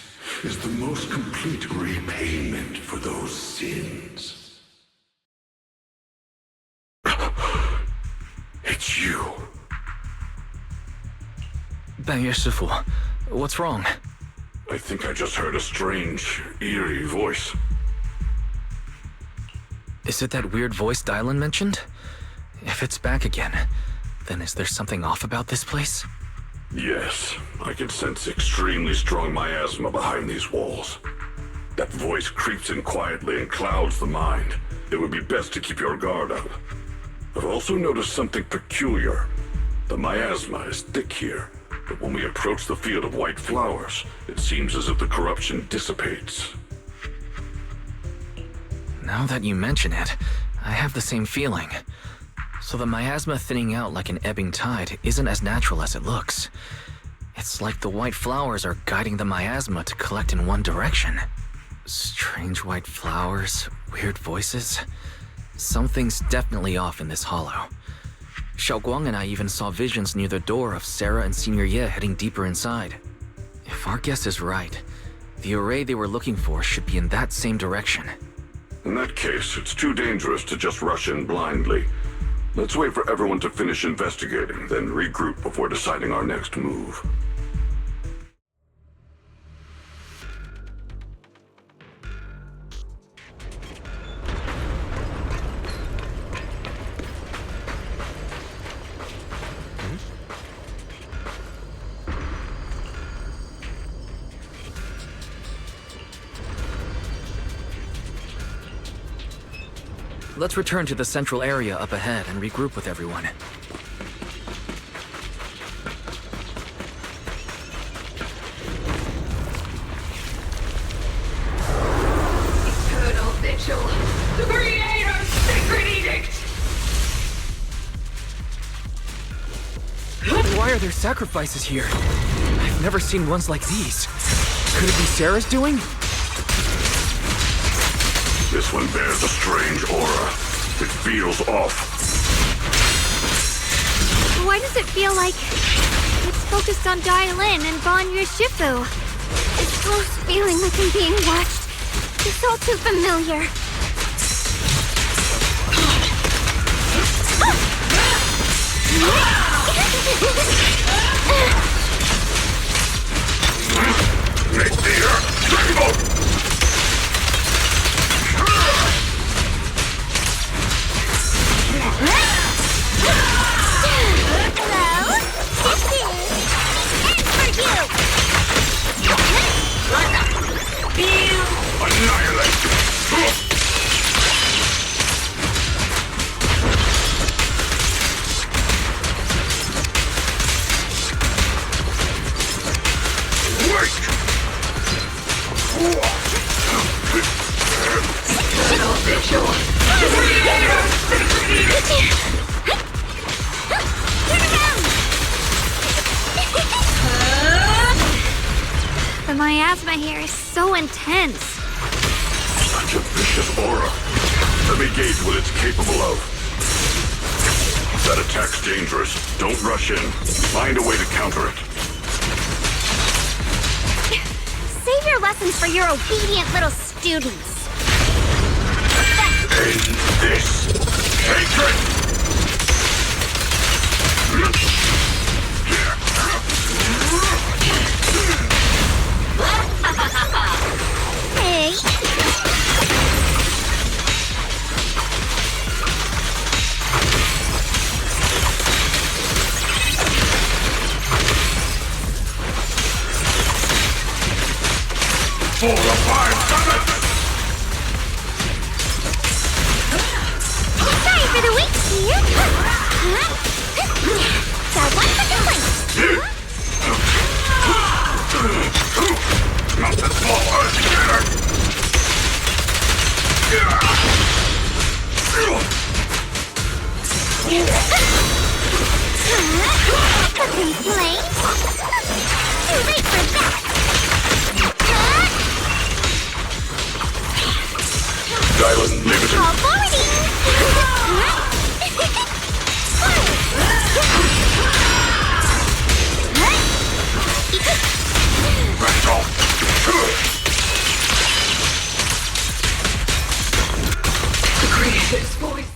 S15: is the most complete repayment for those sins. It's you.
S2: 半月师傅, what's wrong?
S15: I think I just heard a strange, eerie voice.
S2: Is it that weird voice Dylan mentioned? If it's back again, then is there something off about this place?
S15: Yes, I can sense extremely strong miasma behind these walls. That voice creeps in quietly and clouds the mind. It would be best to keep your guard up. I've also noticed something peculiar. The miasma is thick here, but when we approach the field of white flowers, it seems as if the corruption dissipates.
S2: Now that you mention it, I have the same feeling. So the miasma thinning out like an ebbing tide isn't as natural as it looks. It's like the white flowers are guiding the miasma to collect in one direction. Strange white flowers, weird voices. Something's definitely off in this hollow. Xiaoguang and I even saw visions near the door of Sarah and Senior Ye heading deeper inside. If our guess is right, the array they were looking for should be in that same direction.
S15: In that case, it's too dangerous to just rush in blindly. Let's wait for everyone to finish investigating, then regroup before deciding our next move.
S2: Let's return to the central area up ahead and regroup with everyone.
S18: Eternal Vigil, the Creator's sacred edict!
S2: Why are there sacrifices here? I've never seen ones like these. Could it be Sarah's doing?
S15: This one bears a strange aura. It feels off.
S6: Why does it feel like it's focused on Dailin and Ban Shifu?
S9: This close feeling like I'm being watched. It's all too familiar.
S15: Make the earth tremble!
S6: miasma here is so intense.
S15: Such a vicious aura. Let me gauge what it's capable of. That attack's dangerous. Don't rush in. Find a way to counter it.
S9: Save your lessons for your obedient little students.
S15: End this. Hatred!
S9: Hey!
S15: For the 5 summits!
S9: Sorry for the wait, dear. Got one second place.
S15: Nothing small together!
S9: Cooking flame. Too late for that.
S15: Dylan limited.
S9: All forwarding.
S15: That's all.
S18: The Creator's voice.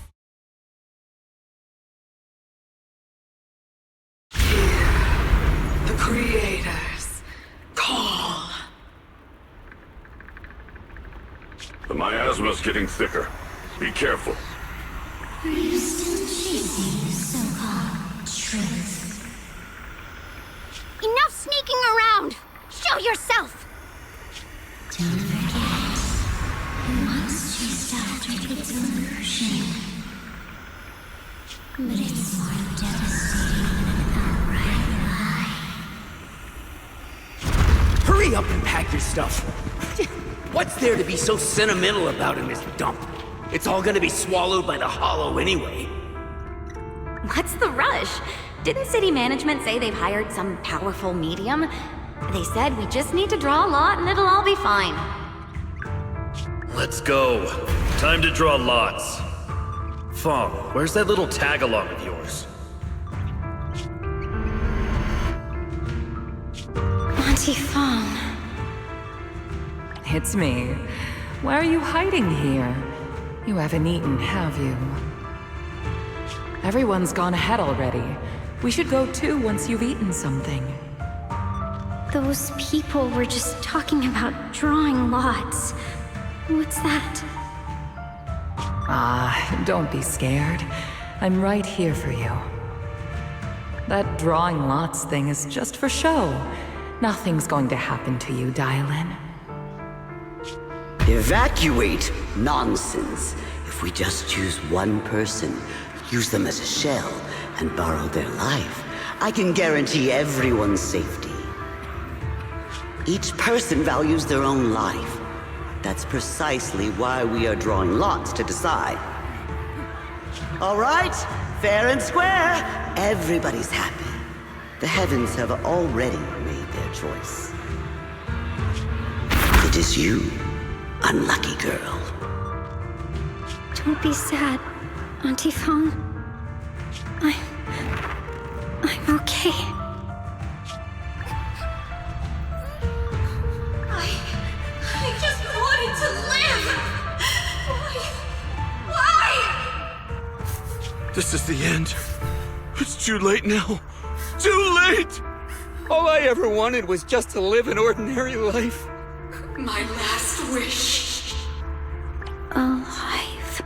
S18: The Creator's call.
S15: The miasma's getting thicker. Be careful.
S9: Are you still chasing so-called truth? Enough sneaking around! Show yourself! Don't forget, it once chased after its illusion. But it's more devastating than an outright lie.
S20: Hurry up and pack your stuff. What's there to be so sentimental about in this dump? It's all gonna be swallowed by the hollow anyway.
S3: What's the rush? Didn't city management say they've hired some powerful medium? They said we just need to draw a lot and it'll all be fine.
S21: Let's go. Time to draw lots. Fong, where's that little tag-along of yours?
S9: Auntie Fong.
S22: It's me. Why are you hiding here? You haven't eaten, have you? Everyone's gone ahead already. We should go too once you've eaten something.
S9: Those people were just talking about drawing lots. What's that?
S22: Ah, don't be scared. I'm right here for you. That drawing lots thing is just for show. Nothing's going to happen to you, Dylan.
S7: Evacuate? Nonsense. If we just choose one person, use them as a shell, and borrow their life, I can guarantee everyone's safety. Each person values their own life. That's precisely why we are drawing lots to decide. All right, fair and square. Everybody's happy. The heavens have already made their choice. It is you, unlucky girl.
S9: Don't be sad, Auntie Fong. I'm okay. I just wanted to live! Why?
S8: This is the end. It's too late now. Too late!
S20: All I ever wanted was just to live an ordinary life.
S18: My last wish.
S9: Alive.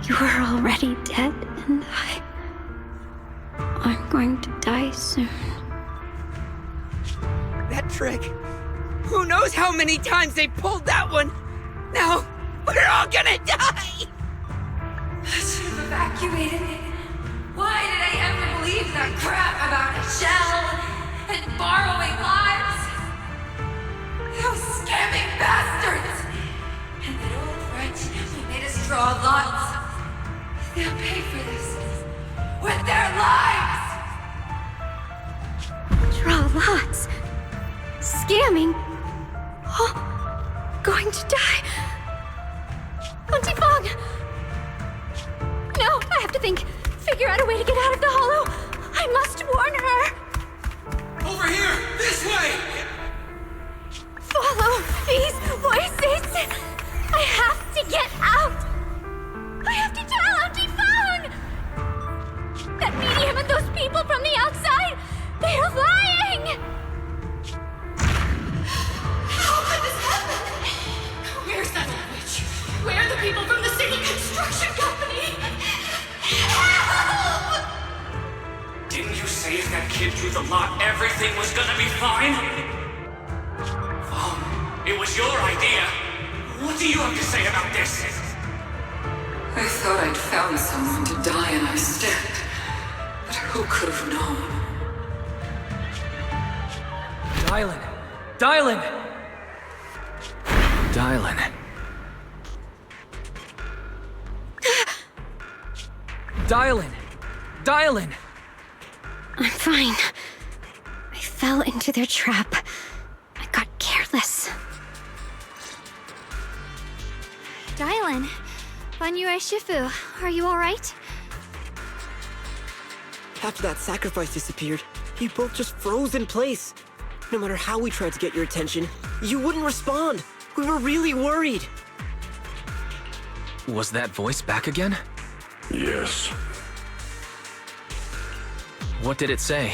S9: You are already dead, and I'm going to die soon.
S20: That trick. Who knows how many times they pulled that one? Now, we're all gonna die!
S18: I should have evacuated it. Why did I ever believe that crap about a shell and borrowing lives? Those scamming bastards! And that old wretch who made us draw lots. They'll pay for this with their lives!
S9: Draw lots. Scam
S6: coming. Oh, going to die. Auntie Fong! No, I have to figure out a way to get out of the hollow. I must warn her.
S20: Over here! This way!
S6: Follow these voices. I have to get out. I have to tell Auntie Fong. That medium and those people from the outside, they're lying.
S18: How could this happen? Where's that witch? Where are the people from the city construction company? Help!
S20: Didn't you say if that kid drew the lot, everything was gonna be fine? It was your idea. What do you have to say about this?
S22: I thought I'd found someone to die in our stead, but who could have known?
S2: Dylan! Dylan! Dylan. Dylan! Dylan!
S9: I'm fine. I fell into their trap. I got careless.
S6: Dylan, Banyue Shifu, are you alright?
S13: After that sacrifice disappeared, you both just froze in place. No matter how we tried to get your attention, you wouldn't respond. We were really worried.
S2: Was that voice back again?
S15: Yes.
S2: What did it say?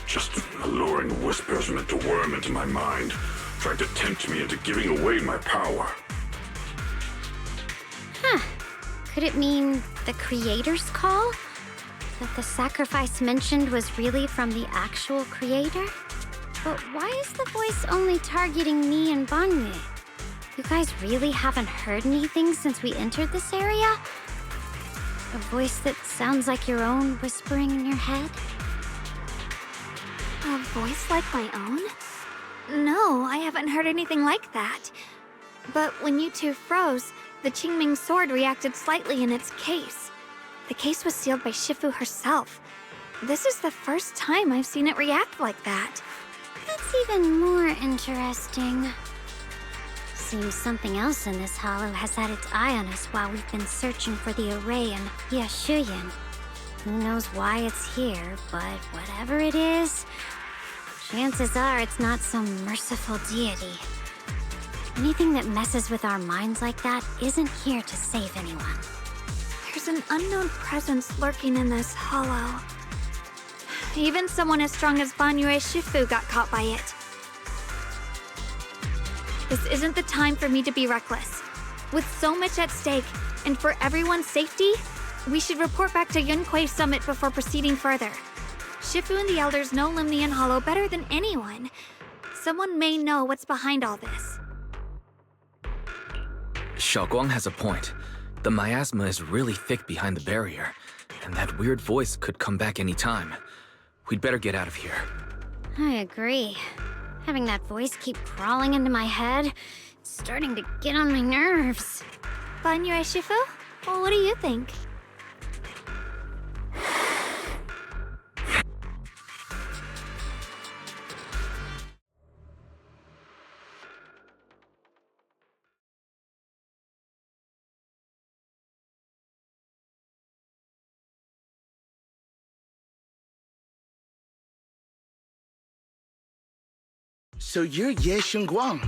S15: Just alluring whispers meant to worm into my mind, trying to tempt me into giving away my power.
S9: Huh. Could it mean the creator's call? That the sacrifice mentioned was really from the actual creator? But why is the voice only targeting me and Banyue? You guys really haven't heard anything since we entered this area? A voice that sounds like your own whispering in your head?
S6: A voice like my own? No, I haven't heard anything like that. But when you two froze, the Qingming sword reacted slightly in its case. The case was sealed by Shifu herself. This is the first time I've seen it react like that.
S9: That's even more interesting. Seems something else in this hollow has had its eye on us while we've been searching for the array in Yashuyan. Who knows why it's here, but whatever it is, chances are it's not some merciful deity. Anything that messes with our minds like that isn't here to save anyone.
S6: There's an unknown presence lurking in this hollow. Even someone as strong as Banyue Shifu got caught by it. This isn't the time for me to be reckless. With so much at stake, and for everyone's safety, we should report back to Yunquei Summit before proceeding further. Shifu and the Elders know Limnian Hollow better than anyone. Someone may know what's behind all this.
S2: Xiaoguang has a point. The miasma is really thick behind the barrier, and that weird voice could come back any time. We'd better get out of here.
S9: I agree. Having that voice keep crawling into my head, it's starting to get on my nerves.
S6: Banyue Shifu? Well, what do you think?
S5: So you're Ye Xingguang,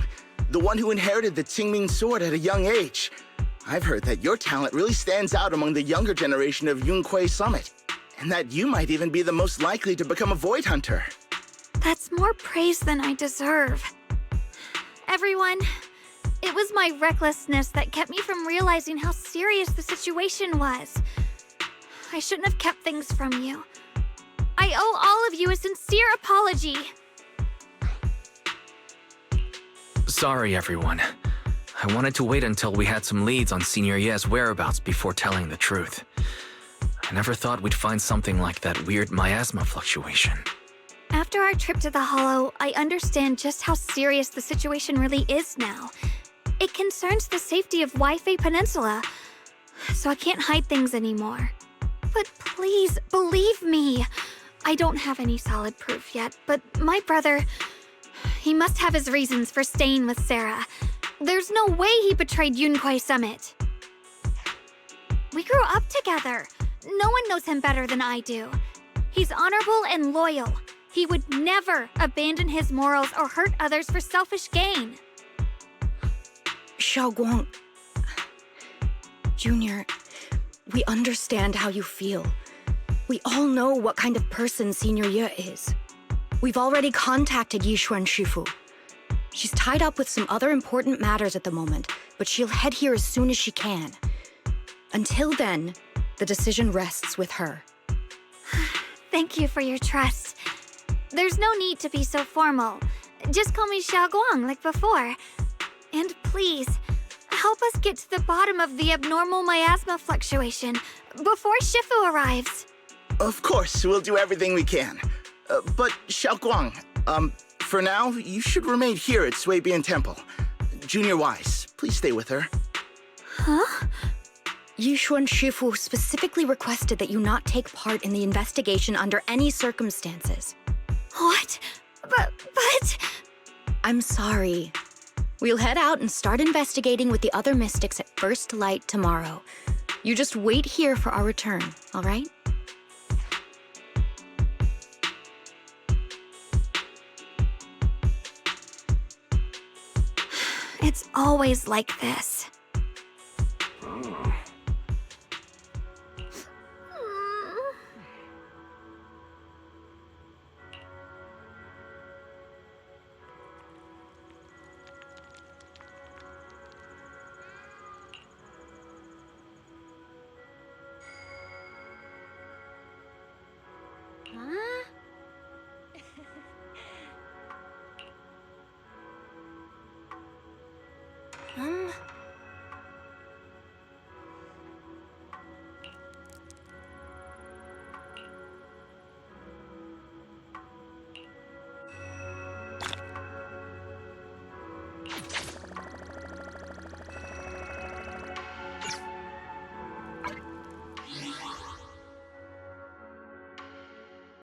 S5: the one who inherited the Qingming sword at a young age. I've heard that your talent really stands out among the younger generation of Yunquei Summit, and that you might even be the most likely to become a Void Hunter.
S6: That's more praise than I deserve. Everyone, it was my recklessness that kept me from realizing how serious the situation was. I shouldn't have kept things from you. I owe all of you a sincere apology.
S2: Sorry, everyone. I wanted to wait until we had some leads on Senior Ye's whereabouts before telling the truth. I never thought we'd find something like that weird miasma fluctuation.
S6: After our trip to the Hollow, I understand just how serious the situation really is now. It concerns the safety of Waifei Peninsula, so I can't hide things anymore. But please, believe me. I don't have any solid proof yet, but my brother, He must have his reasons for staying with Sarah. There's no way he betrayed Yunquei Summit. We grew up together. No one knows him better than I do. He's honorable and loyal. He would never abandon his morals or hurt others for selfish gain.
S12: Xiaoguang... Junior, we understand how you feel. We all know what kind of person Senior Ye is. We've already contacted Yishuan Shifu. She's tied up with some other important matters at the moment, but she'll head here as soon as she can. Until then, the decision rests with her.
S6: Thank you for your trust. There's no need to be so formal. Just call me Xiaoguang like before. And please, help us get to the bottom of the abnormal miasma fluctuation before Shifu arrives.
S5: Of course, we'll do everything we can. But Xiaoguang, for now, you should remain here at Suibian Temple. Junior Wise, please stay with her.
S12: Huh? Yishuan Shifu specifically requested that you not take part in the investigation under any circumstances.
S6: What? But...
S12: I'm sorry. We'll head out and start investigating with the other mystics at first light tomorrow. You just wait here for our return, all right?
S6: It's always like this.